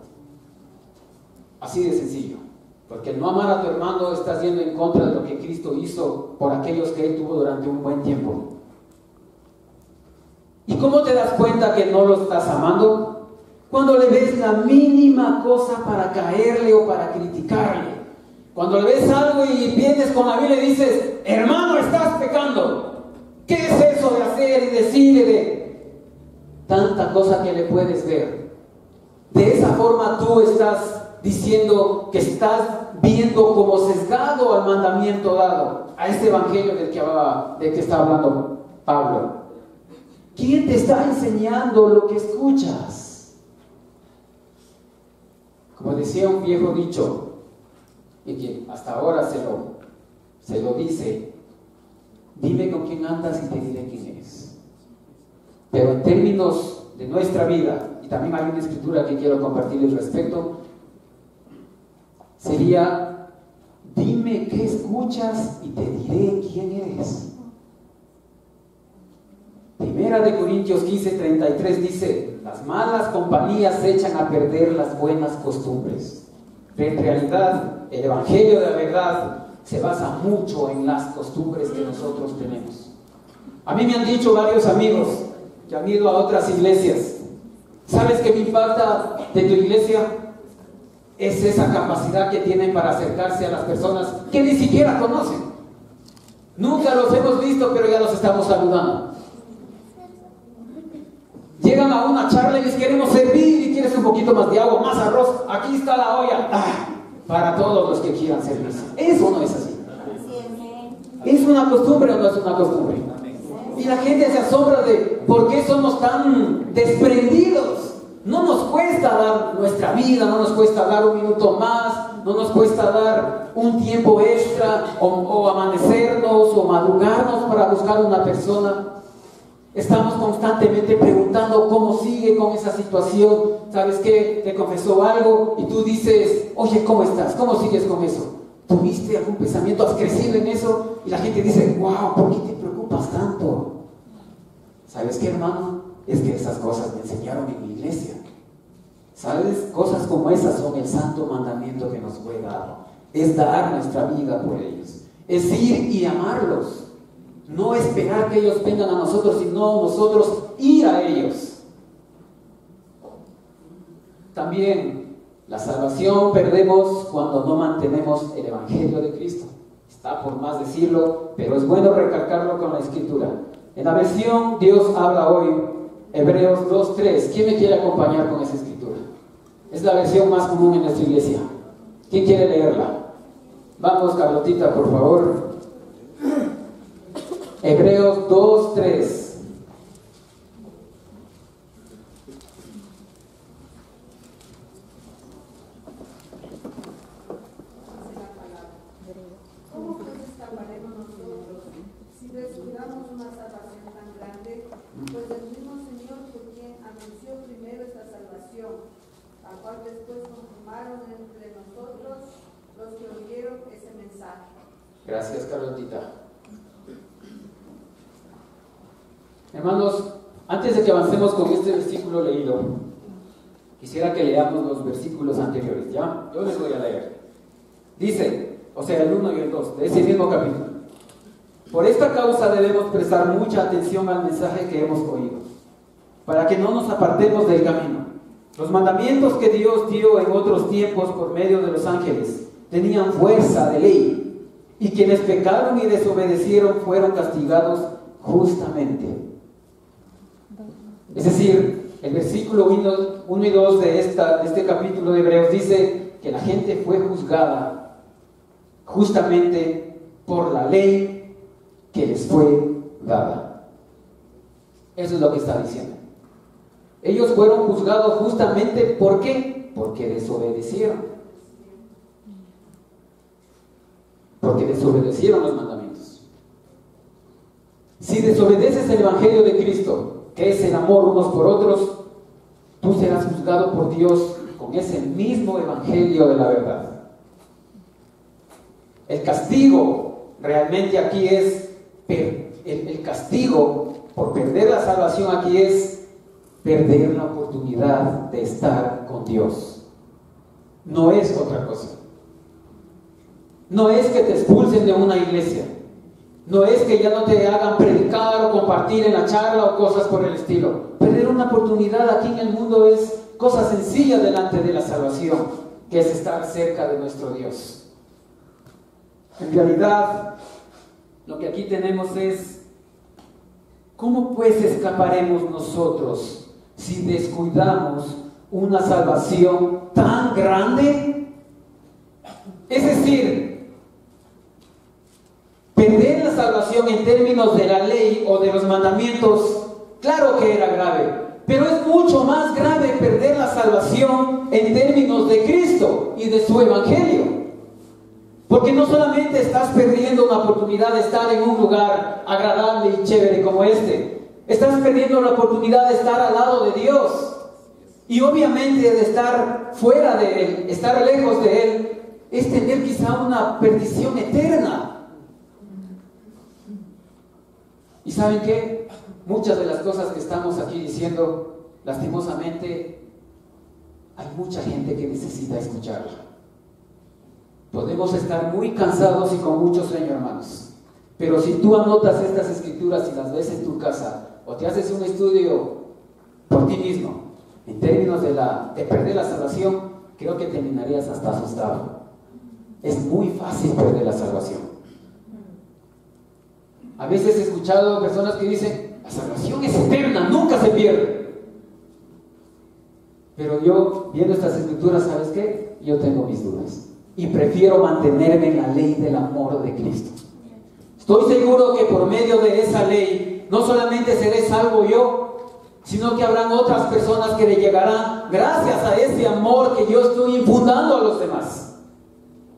Así de sencillo. Porque el no amar a tu hermano estás yendo en contra de lo que Cristo hizo por aquellos que Él tuvo durante un buen tiempo. ¿Y cómo te das cuenta que no lo estás amando? Cuando le ves la mínima cosa para caerle o para criticarle. Cuando le ves algo y vienes con la Biblia y dices, hermano, estás pecando. ¿Qué es eso de hacer y decir y de tanta cosa que le puedes ver? De esa forma tú estás diciendo que estás viendo como sesgado al mandamiento dado, a este evangelio del que está hablando Pablo. ¿Quién te está enseñando lo que escuchas? Como decía un viejo dicho, y que hasta ahora se lo dice, dime con quién andas y te diré quién eres. Pero en términos de nuestra vida, y también hay una escritura que quiero compartirles respecto, sería, dime qué escuchas y te diré quién eres. Primera de Corintios 15:33 dice, las malas compañías echan a perder las buenas costumbres. En realidad, el evangelio de la verdad se basa mucho en las costumbres que nosotros tenemos. A mí me han dicho varios amigos que han ido a otras iglesias, ¿sabes qué me impacta de tu iglesia? Es esa capacidad que tienen para acercarse a las personas que ni siquiera conocen. Nunca los hemos visto, pero ya los estamos saludando. Llegan a una charla y les queremos servir, y quieres un poquito más de agua, más arroz, aquí está la olla. Para todos los que quieran servirse. Eso no es así. ¿Es una costumbre o no es una costumbre? Y la gente se asombra de por qué somos tan desprendidos. No nos cuesta dar nuestra vida, no nos cuesta dar un minuto más, no nos cuesta dar un tiempo extra o amanecernos o madrugarnos para buscar una persona. Estamos constantemente preguntando cómo sigue con esa situación. ¿Sabes qué? Te confesó algo y tú dices, oye, ¿cómo estás? ¿Cómo sigues con eso? ¿Tuviste algún pensamiento? ¿Has crecido en eso? Y la gente dice, wow, ¿por qué te preocupas tanto? ¿Sabes qué, hermano? Es que esas cosas me enseñaron en mi iglesia. ¿Sabes? Cosas como esas son el santo mandamiento que nos fue dado. es dar nuestra vida por ellos, es ir y amarlos, no esperar que ellos vengan a nosotros, sino nosotros ir a ellos. También la salvación perdemos cuando no mantenemos el Evangelio de Cristo. Está por más decirlo, pero es bueno recalcarlo con la Escritura. En la versión Dios habla hoy, Hebreos 2:3. ¿Quién me quiere acompañar con esa escritura? Es la versión más común en nuestra iglesia. ¿Quién quiere leerla? Vamos, Carlotita, por favor. Hebreos 2:3. ¿Cómo pues escaparemos nosotros si descuidamos una salvación tan grande? Pues el mismo Señor fue quien anunció primero esta salvación, la cual después confirmaron entre nosotros los que oyeron ese mensaje. Gracias, Carlotita. Hermanos, antes de que avancemos con este versículo leído, quisiera que leamos los versículos anteriores, ¿ya? Yo les voy a leer. Dice, o sea, el 1 y el 2, de ese mismo capítulo. Por esta causa debemos prestar mucha atención al mensaje que hemos oído, para que no nos apartemos del camino. Los mandamientos que Dios dio en otros tiempos por medio de los ángeles tenían fuerza de ley, y quienes pecaron y desobedecieron fueron castigados justamente. Es decir, el versículo 1 y 2 de este capítulo de Hebreos dice que la gente fue juzgada justamente por la ley que les fue dada. Eso es lo que está diciendo. Ellos fueron juzgados justamente ¿por qué? Porque desobedecieron. Porque desobedecieron los mandamientos. Si desobedeces el Evangelio de Cristo, que es el amor unos por otros, tú serás juzgado por Dios con ese mismo Evangelio de la verdad. El castigo realmente aquí es, el castigo por perder la salvación aquí es perder la oportunidad de estar con Dios. No es otra cosa. No es que te expulsen de una iglesia. No es que ya no te hagan predicar o compartir en la charla o cosas por el estilo. Perder una oportunidad aquí en el mundo es cosa sencilla delante de la salvación, que es estar cerca de nuestro Dios. En realidad, lo que aquí tenemos es, ¿cómo pues escaparemos nosotros si descuidamos una salvación tan grande? Es decir, perder la salvación en términos de la ley o de los mandamientos, claro que era grave, pero es mucho más grave perder la salvación en términos de Cristo y de su Evangelio. Porque no solamente estás perdiendo una oportunidad de estar en un lugar agradable y chévere como este, estás perdiendo la oportunidad de estar al lado de Dios. Y obviamente de estar fuera de Él, estar lejos de Él, es tener quizá una perdición eterna. ¿Y saben qué? Muchas de las cosas que estamos aquí diciendo, lastimosamente, hay mucha gente que necesita escucharla. Podemos estar muy cansados y con mucho sueño, hermanos. Pero si tú anotas estas escrituras y las ves en tu casa, o te haces un estudio por ti mismo, en términos de perder la salvación, creo que terminarías hasta asustado. Es muy fácil perder la salvación. A veces he escuchado personas que dicen, la salvación es eterna, nunca se pierde. Pero yo, viendo estas escrituras, ¿sabes qué? Yo tengo mis dudas. Y prefiero mantenerme en la ley del amor de Cristo. Estoy seguro que por medio de esa ley, no solamente seré salvo yo, sino que habrán otras personas que le llegarán gracias a ese amor que yo estoy infundando a los demás.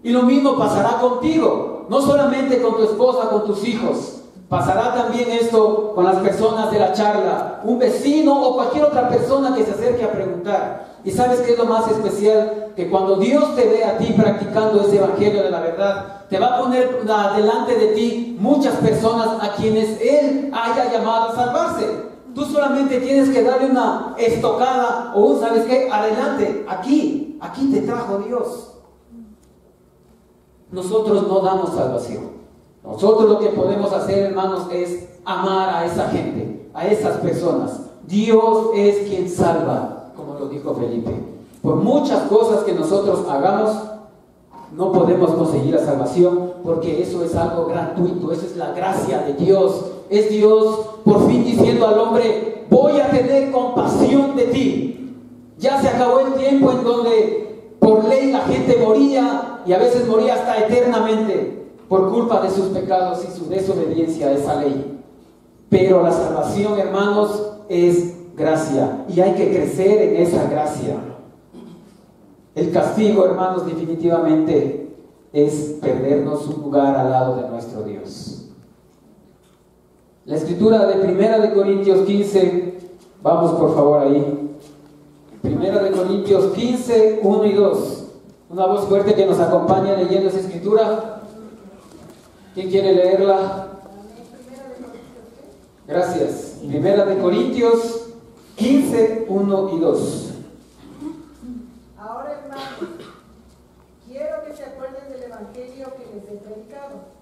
Y lo mismo pasará contigo, no solamente con tu esposa, con tus hijos. Pasará también esto con las personas de la charla, un vecino o cualquier otra persona que se acerque a preguntar. ¿Y sabes qué es lo más especial? Que cuando Dios te ve a ti practicando ese evangelio de la verdad, te va a poner delante de ti muchas personas a quienes Él haya llamado a salvarse. Tú solamente tienes que darle una estocada o un, ¿sabes qué? Adelante, aquí te trajo Dios. nosotros no damos salvación. Nosotros lo que podemos hacer, hermanos, es amar a esa gente, a esas personas. Dios es quien salva, como lo dijo Felipe. Por muchas cosas que nosotros hagamos, no podemos conseguir la salvación, porque eso es algo gratuito, eso es la gracia de Dios. Es Dios por fin diciendo al hombre: voy a tener compasión de ti. Ya se acabó el tiempo en donde por ley la gente moría, y a veces moría hasta eternamente por culpa de sus pecados y su desobediencia a esa ley. Pero la salvación, hermanos, es gracia, y hay que crecer en esa gracia. El castigo, hermanos, definitivamente es perdernos un lugar al lado de nuestro Dios. La escritura de 1 Corintios 15, vamos por favor ahí. 1 Corintios 15, 1 y 2. Una voz fuerte que nos acompaña leyendo esa escritura. ¿Quién quiere leerla? Gracias. 1 Corintios 15, 1 y 2. Ahora, hermanos, quiero que se acuerden del evangelio que les he predicado.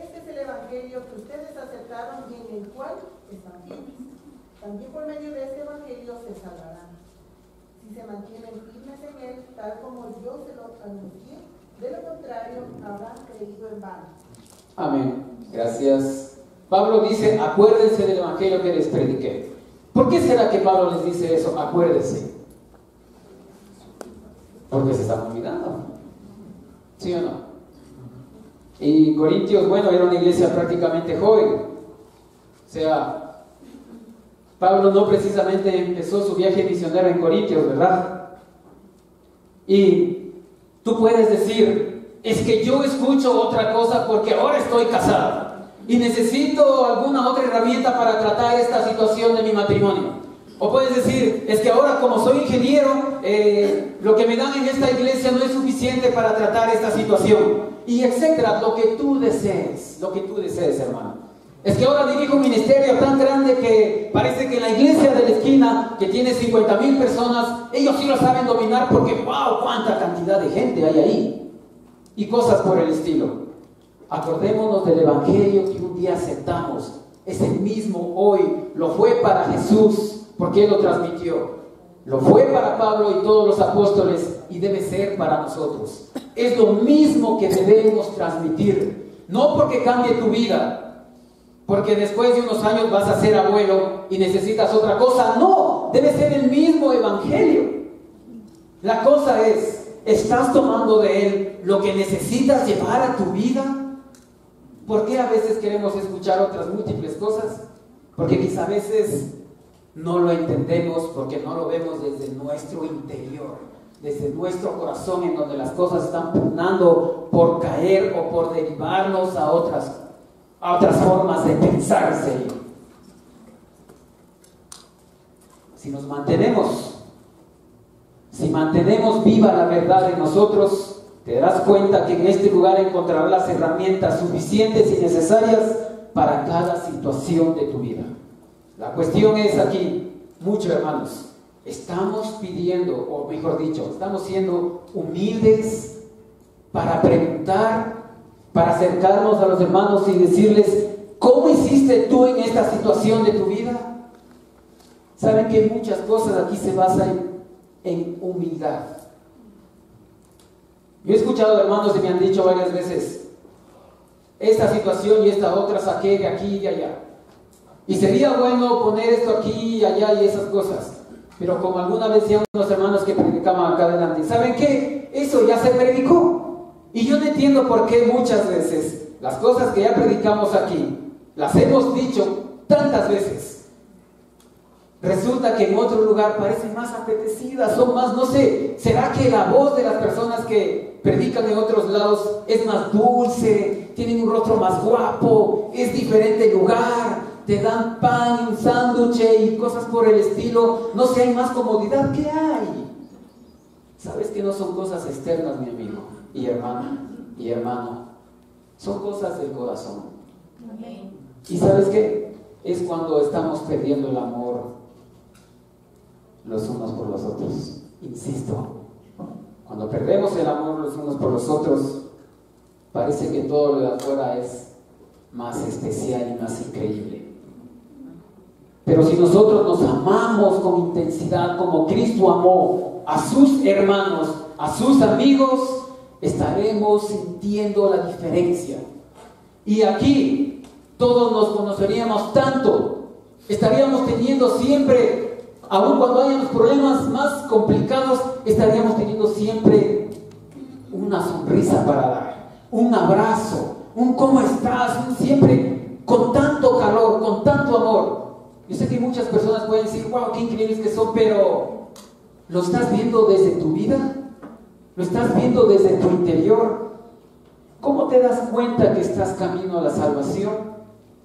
Este es el evangelio que ustedes aceptaron y en el cual están firmes. También por medio de este evangelio se salvarán, si se mantienen firmes en él, tal como yo se lo anuncié. De lo contrario, habrán creído en vano. Amén. Gracias. Pablo dice: acuérdense del evangelio que les prediqué. ¿Por qué será que Pablo les dice eso? Acuérdense. Porque se están olvidando. ¿Sí o no? Y Corintios, bueno, era una iglesia prácticamente joven. O sea, Pablo no precisamente empezó su viaje misionero en Corintios, ¿verdad? Y tú puedes decir: es que yo escucho otra cosa porque ahora estoy casado y necesito alguna otra herramienta para tratar esta situación de mi matrimonio. O puedes decir: es que ahora, como soy ingeniero, lo que me dan en esta iglesia no es suficiente para tratar esta situación, y etcétera. Lo que tú desees, hermano. Es que ahora dirijo un ministerio tan grande que parece que en la iglesia de la esquina, que tiene 50,000 personas, ellos sí lo saben dominar porque ¡wow! ¡Cuánta cantidad de gente hay ahí! Y cosas por el estilo. Acordémonos del evangelio que un día aceptamos. Es el mismo hoy. Lo fue para Jesús, porque Él lo transmitió. Lo fue para Pablo y todos los apóstoles, y debe ser para nosotros. Es lo mismo que debemos transmitir. No porque cambie tu vida, porque después de unos años vas a ser abuelo y necesitas otra cosa. No, debe ser el mismo evangelio. La cosa es: ¿estás tomando de él lo que necesitas llevar a tu vida? ¿Por qué a veces queremos escuchar otras múltiples cosas? Porque quizá a veces no lo entendemos, porque no lo vemos desde nuestro interior, desde nuestro corazón, en donde las cosas están pugnando por caer o por derivarnos a otras formas de pensar, en serio. Si mantenemos viva la verdad en nosotros, te darás cuenta que en este lugar encontrarás las herramientas suficientes y necesarias para cada situación de tu vida. La cuestión es aquí, muchos hermanos, estamos pidiendo, o mejor dicho, estamos siendo humildes para preguntar, para acercarnos a los hermanos y decirles: ¿cómo hiciste tú en esta situación de tu vida? Saben que muchas cosas aquí se basan en humildad. Yo he escuchado hermanos que me han dicho varias veces: esta situación y esta otra saqué de aquí y allá, y sería bueno poner esto aquí y allá y esas cosas. Pero como alguna vez decían unos hermanos que predicaban acá adelante, ¿saben qué? Eso ya se predicó. Y yo no entiendo por qué muchas veces las cosas que ya predicamos aquí las hemos dicho tantas veces. Resulta que en otro lugar parecen más apetecidas, son más, no sé, ¿será que la voz de las personas que predican en otros lados es más dulce, tienen un rostro más guapo, es diferente lugar, te dan pan, un sándwich y cosas por el estilo? No sé, hay más comodidad. ¿Qué hay? ¿Sabes que no son cosas externas, mi amigo y hermano? Son cosas del corazón. Amén. ¿Y sabes qué? Es cuando estamos perdiendo el amor los unos por los otros. Insisto, cuando perdemos el amor los unos por los otros, parece que todo lo de afuera es más especial y más increíble. Pero si nosotros nos amamos con intensidad como Cristo amó a sus hermanos, a sus amigos, estaremos sintiendo la diferencia. Y aquí todos nos conoceríamos tanto, estaríamos teniendo siempre, aun cuando hayan los problemas más complicados, estaríamos teniendo siempre una sonrisa para dar, un abrazo, un ¿cómo estás? Un siempre con tanto calor, con tanto amor. Yo sé que muchas personas pueden decir, wow, qué increíbles que son, pero ¿lo estás viendo desde tu vida? ¿Lo estás viendo desde tu interior? ¿Cómo te das cuenta que estás camino a la salvación?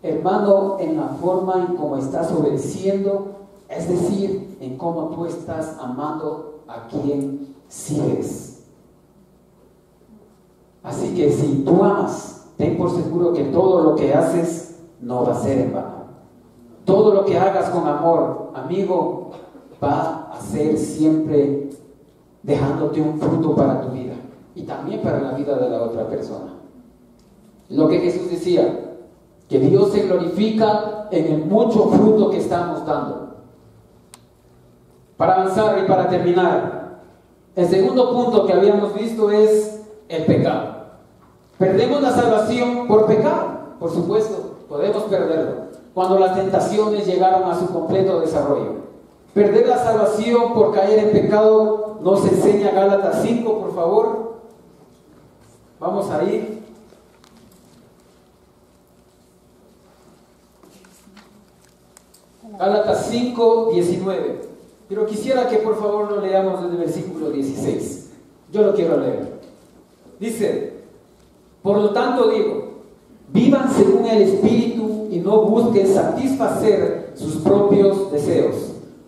Hermano, en la forma en cómo estás obedeciendo, es decir, en cómo tú estás amando a quien sigues. Así que si tú amas, ten por seguro que todo lo que haces no va a ser en vano. Todo lo que hagas con amor, amigo, va a ser siempre dejándote un fruto para tu vida y también para la vida de la otra persona. Lo que Jesús decía, que Dios se glorifica en el mucho fruto que estamos dando. Para avanzar y para terminar, el segundo punto que habíamos visto es el pecado. Perdemos la salvación por pecado, por supuesto, podemos perderlo, cuando las tentaciones llegaron a su completo desarrollo. Perder la salvación por caer en pecado nos enseña Gálatas 5, por favor. Vamos a ir. Gálatas 5, 19. Pero quisiera que por favor lo leamos desde el versículo 16. Yo lo quiero leer. Dice, por lo tanto digo, vivan según el Espíritu y no busquen satisfacer sus propios deseos.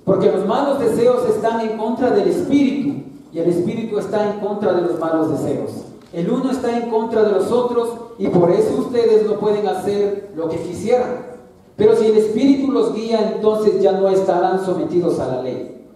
Porque los malos deseos están en contra del Espíritu y el Espíritu está en contra de los malos deseos. El uno está en contra de los otros y por eso ustedes no pueden hacer lo que quisieran. Pero si el Espíritu los guía, entonces ya no estarán sometidos a la ley.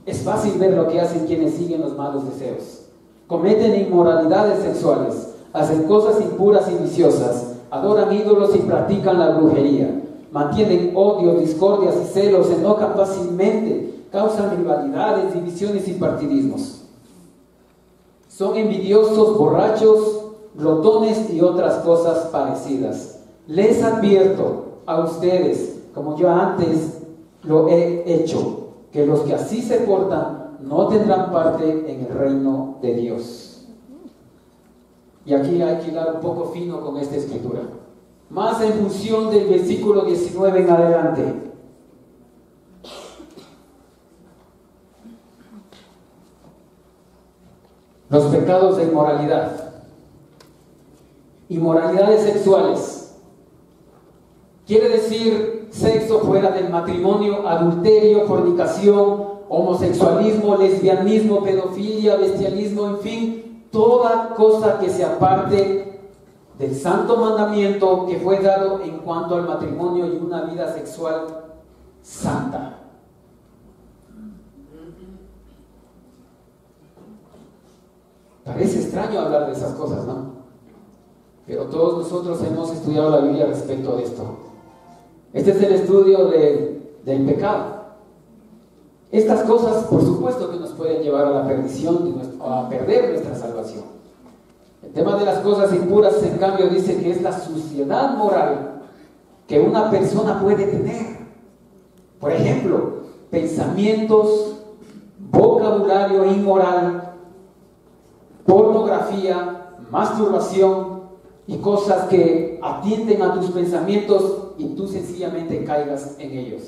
Es fácil ver lo que hacen quienes siguen los malos deseos. Cometen inmoralidades sexuales, hacen cosas impuras y viciosas, adoran ídolos y practican la brujería. Mantienen odios, discordias y celos, se enojan fácilmente, causan rivalidades, divisiones y partidismos. Son envidiosos, borrachos, glotones y otras cosas parecidas. Les advierto a ustedes, como yo antes lo he hecho, que los que así se portan no tendrán parte en el reino de Dios. Y aquí hay que dar un poco fino con esta escritura, más en función del versículo 19 en adelante. Los pecados de inmoralidad, inmoralidades sexuales, quiere decir sexo fuera del matrimonio, adulterio, fornicación, homosexualismo, lesbianismo, pedofilia, bestialismo, en fin, toda cosa que se aparte del santo mandamiento que fue dado en cuanto al matrimonio y una vida sexual santa. Parece extraño hablar de esas cosas, ¿no? Pero todos nosotros hemos estudiado la Biblia respecto de esto. Este es el estudio del pecado. Estas cosas, por supuesto, que nos pueden llevar a la perdición, a perder nuestra salvación. El tema de las cosas impuras, en cambio, dice que es la suciedad moral que una persona puede tener. Por ejemplo, pensamientos, vocabulario inmoral, pornografía, masturbación y cosas que atienden a tus pensamientos y tú sencillamente caigas en ellos.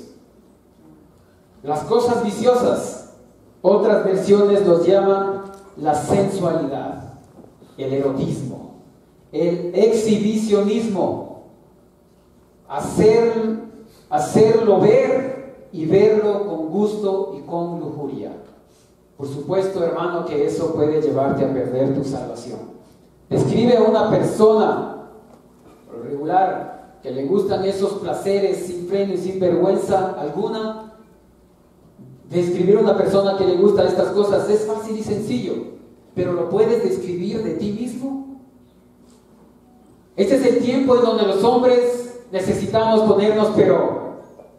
Las cosas viciosas, otras versiones los llaman la sensualidad, el erotismo, el exhibicionismo, hacerlo ver y verlo con gusto y con lujuria. Por supuesto, hermano, que eso puede llevarte a perder tu salvación. Describe a una persona por regular que le gustan esos placeres sin freno y sin vergüenza alguna. Describir a una persona que le gustan estas cosas es fácil y sencillo, pero ¿lo puedes describir de ti mismo? Este es el tiempo en donde los hombres necesitamos ponernos, pero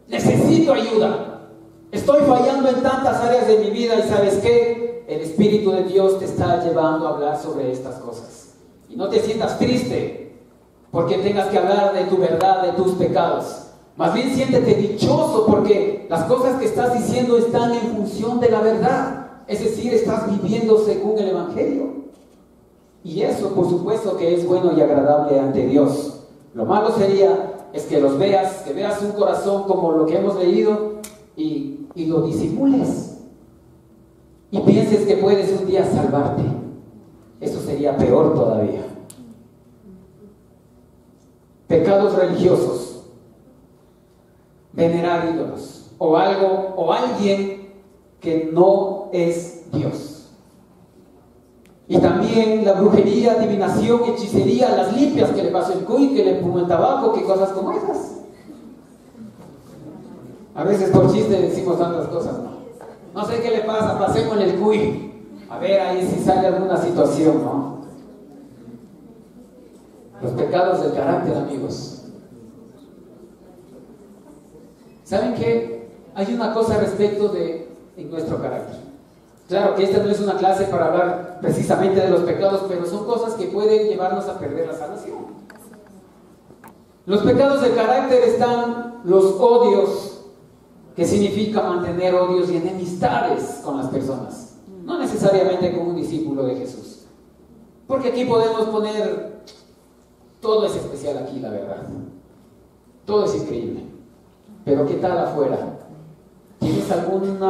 necesito ayuda. Estoy fallando en tantas áreas de mi vida y ¿sabes qué? El Espíritu de Dios te está llevando a hablar sobre estas cosas. Y no te sientas triste porque tengas que hablar de tu verdad, de tus pecados. Más bien siéntete dichoso porque las cosas que estás diciendo están en función de la verdad. Es decir, estás viviendo según el Evangelio. Y eso, por supuesto, que es bueno y agradable ante Dios. Lo malo sería es que los veas, que veas un corazón como lo que hemos leído y lo disimules. Y pienses que puedes un día salvarte. Eso sería peor todavía. Pecados religiosos. Venerar ídolos. O algo o alguien que no es Dios. Y también la brujería, adivinación, hechicería, las limpias que le pasó el cuy, que le pongo el tabaco, que cosas como esas. A veces por chiste decimos tantas cosas, no sé qué le pasa, pasé con el cuy. A ver ahí si sale alguna situación, ¿no? Los pecados del carácter, amigos. ¿Saben qué? Hay una cosa respecto de nuestro carácter. Claro que esta no es una clase para hablar precisamente de los pecados, pero son cosas que pueden llevarnos a perder la salvación. Los pecados del carácter están los odios, que significa mantener odios y enemistades con las personas. No necesariamente con un discípulo de Jesús. Porque aquí podemos poner, todo es especial aquí, la verdad. Todo es increíble. Pero ¿qué tal afuera? ¿Tienes un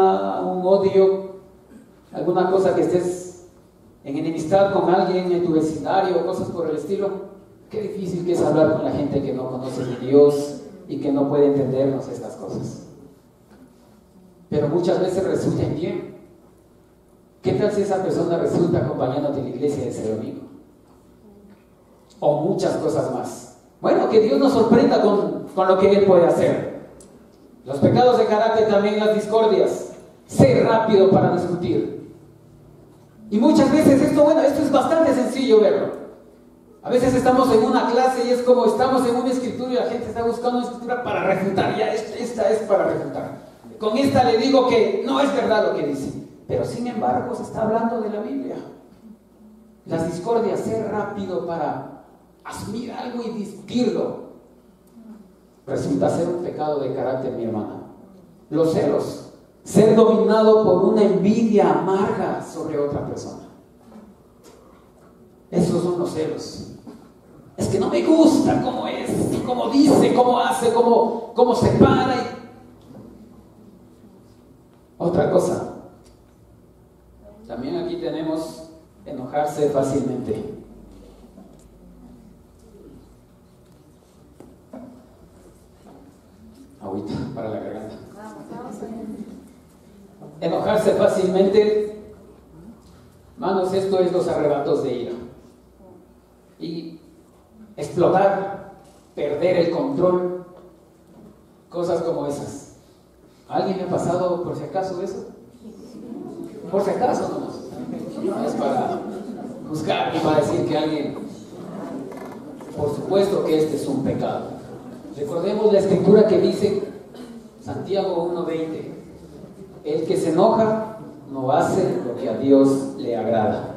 odio? ¿Alguna cosa que estés en enemistad con alguien en tu vecindario o cosas por el estilo? Qué difícil que es hablar con la gente que no conoce de Dios y que no puede entendernos estas cosas. Pero muchas veces resultan bien. ¿Qué tal si esa persona resulta acompañándote en la iglesia ese domingo? O muchas cosas más. Bueno, que Dios nos sorprenda con lo que Él puede hacer. Los pecados de carácter, también las discordias. Ser rápido para discutir. Y muchas veces esto es bastante sencillo verlo. A veces estamos en una clase y es como estamos en una escritura y la gente está buscando una escritura para refutar. Ya, esta es para refutar. Con esta le digo que no es verdad lo que dice. Pero sin embargo se está hablando de la Biblia. Las discordias, ser rápido para asumir algo y discutirlo, resulta ser un pecado de carácter, mi hermana. Los celos. Ser dominado por una envidia amarga sobre otra persona. Esos son los celos. Es que no me gusta cómo es, cómo dice, cómo hace, cómo se para. Otra cosa. También aquí tenemos enojarse fácilmente. Agüita para la garganta. Enojarse fácilmente, manos, esto es los arrebatos de ira. Y explotar, perder el control, cosas como esas. ¿A alguien le ha pasado por si acaso eso? Por si acaso nomás. No es para juzgar ni para decir que alguien. Por supuesto que este es un pecado. Recordemos la escritura que dice Santiago 1:20. El que se enoja no hace lo que a Dios le agrada.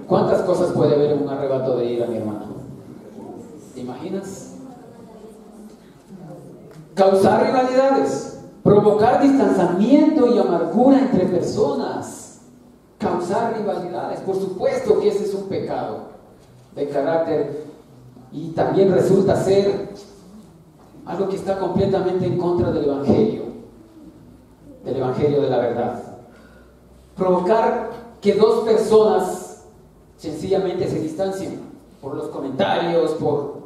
¿Cuántas cosas puede haber en un arrebato de ira, mi hermano? ¿Te imaginas? Causar rivalidades, provocar distanciamiento y amargura entre personas. Causar rivalidades, por supuesto que ese es un pecado de carácter y también resulta ser algo que está completamente en contra del Evangelio de la verdad. Provocar que dos personas sencillamente se distancien por los comentarios, por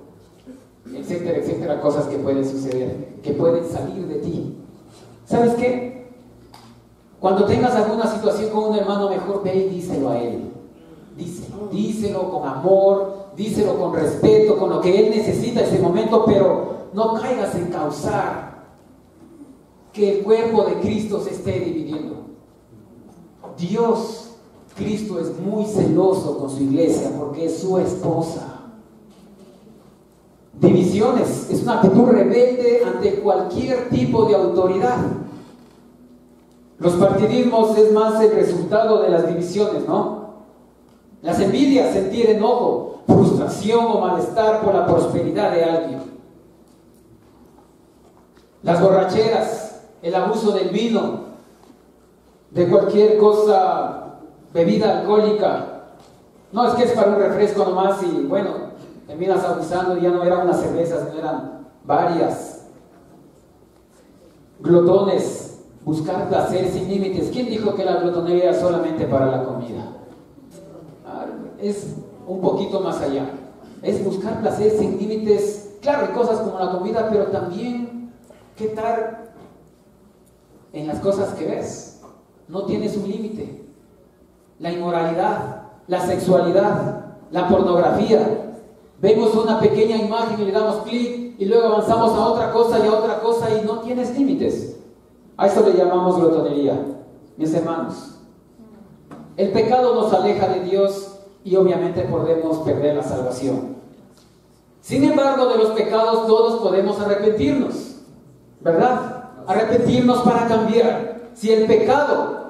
etcétera, etcétera, cosas que pueden suceder, que pueden salir de ti. ¿Sabes qué? Cuando tengas alguna situación con un hermano, mejor ve y díselo a él. Díselo con amor, díselo con respeto, con lo que él necesita en ese momento, pero no caigas en causar que el cuerpo de Cristo se esté dividiendo. Dios Cristo es muy celoso con su iglesia porque es su esposa. Divisiones es una actitud rebelde ante cualquier tipo de autoridad. Los partidismos es más el resultado de las divisiones, ¿no? Las envidias, sentir enojo, frustración o malestar por la prosperidad de alguien. Las borracheras, el abuso del vino, de cualquier cosa, bebida alcohólica. No, es que es para un refresco nomás y bueno, terminas abusando y ya no eran unas cervezas, no eran varias. Glotones, buscar placer sin límites. ¿Quién dijo que la glotonería era solamente para la comida? Es un poquito más allá. Es buscar placer sin límites. Claro, hay cosas como la comida, pero también, ¿qué tal en las cosas que ves? No tienes un límite. La inmoralidad, la sexualidad, la pornografía. Vemos una pequeña imagen y le damos clic y luego avanzamos a otra cosa y a otra cosa y no tienes límites. A eso le llamamos glotonería, mis hermanos. El pecado nos aleja de Dios y obviamente podemos perder la salvación. Sin embargo, de los pecados todos podemos arrepentirnos, ¿verdad? Arrepentirnos para cambiar. Si el pecado,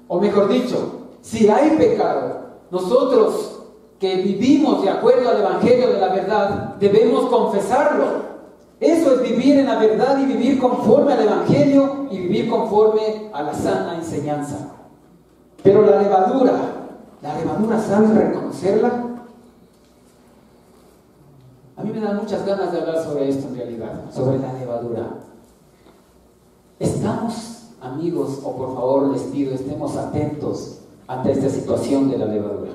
o mejor dicho, si hay pecado, nosotros que vivimos de acuerdo al Evangelio de la verdad, debemos confesarlo. Eso es vivir en la verdad y vivir conforme al Evangelio y vivir conforme a la sana enseñanza. Pero la levadura, ¿sabes reconocerla? A mí me dan muchas ganas de hablar sobre esto en realidad, sobre la levadura. Estamos, amigos, o por favor les pido, estemos atentos ante esta situación de la levadura.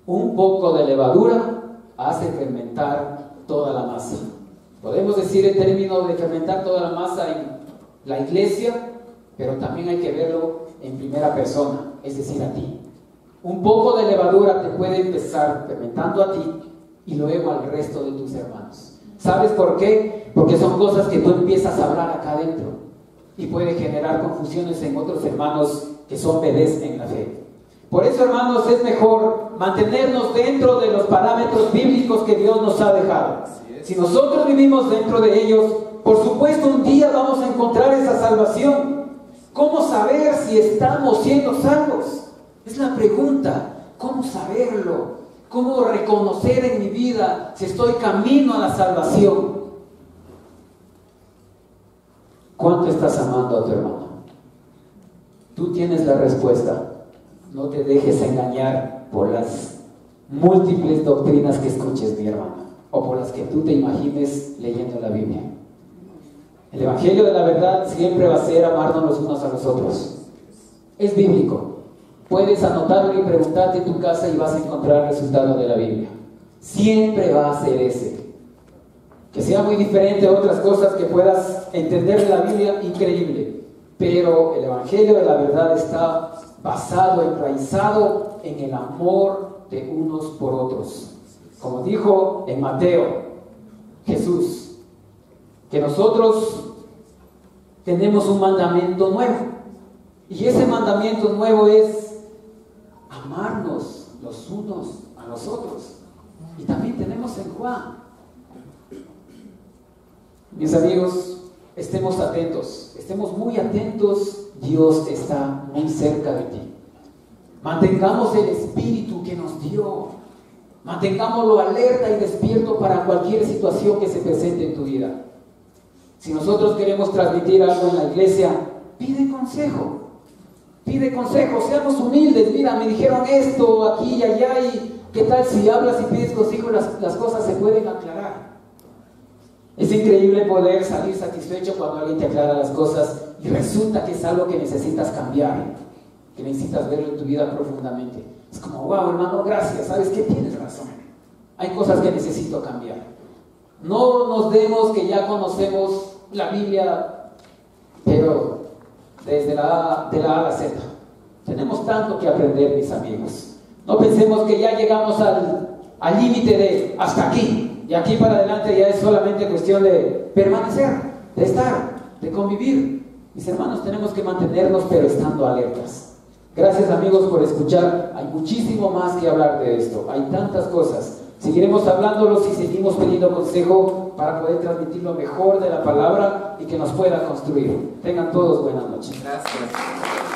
Un poco de levadura hace fermentar toda la masa. Podemos decir el término de fermentar toda la masa en la iglesia, pero también hay que verlo en primera persona, es decir, a ti. Un poco de levadura te puede empezar fermentando a ti y luego al resto de tus hermanos. ¿Sabes por qué? Porque son cosas que tú empiezas a hablar acá adentro y puede generar confusiones en otros hermanos que son bebés en la fe. Por eso, hermanos, es mejor mantenernos dentro de los parámetros bíblicos que Dios nos ha dejado. Si nosotros vivimos dentro de ellos, por supuesto un día vamos a encontrar esa salvación. ¿Cómo saber si estamos siendo salvos? Es la pregunta. ¿Cómo saberlo? ¿Cómo reconocer en mi vida si estoy camino a la salvación? ¿Cuánto estás amando a tu hermano? Tú tienes la respuesta. No te dejes engañar por las múltiples doctrinas que escuches, mi hermano, o por las que tú te imagines leyendo la Biblia. El Evangelio de la verdad siempre va a ser amarnos los unos a los otros. Es bíblico. Puedes anotarlo y preguntarte en tu casa y vas a encontrar el resultado de la Biblia. Siempre va a ser ese. Que sea muy diferente a otras cosas que puedas entender de la Biblia, increíble. Pero el Evangelio de la verdad está basado, enraizado en el amor de unos por otros. Como dijo en Mateo Jesús, que nosotros tenemos un mandamiento nuevo. Y ese mandamiento nuevo es amarnos los unos a los otros. Y también tenemos en Juan. Mis amigos, estemos atentos, estemos muy atentos. Dios está muy cerca de ti. Mantengamos el espíritu que nos dio. Mantengámoslo alerta y despierto para cualquier situación que se presente en tu vida. Si nosotros queremos transmitir algo en la iglesia, pide consejo. Pide consejo, seamos humildes. Mira, me dijeron esto, aquí y allá, y ¿qué tal si hablas y pides consejo? Las cosas se pueden aclarar. Es increíble poder salir satisfecho cuando alguien te aclara las cosas y resulta que es algo que necesitas cambiar, que necesitas verlo en tu vida profundamente. Es como, wow, hermano, gracias, ¿sabes qué? Tienes razón. Hay cosas que necesito cambiar. No nos demos que ya conocemos la Biblia, pero desde la A a la Z. Tenemos tanto que aprender, mis amigos. No pensemos que ya llegamos al límite de hasta aquí. Y aquí para adelante ya es solamente cuestión de permanecer, de estar, de convivir. Mis hermanos, tenemos que mantenernos, pero estando alertas. Gracias amigos por escuchar. Hay muchísimo más que hablar de esto. Hay tantas cosas. Seguiremos hablándolos y seguimos pidiendo consejo para poder transmitir lo mejor de la palabra y que nos pueda construir. Tengan todos buenas noches. Gracias.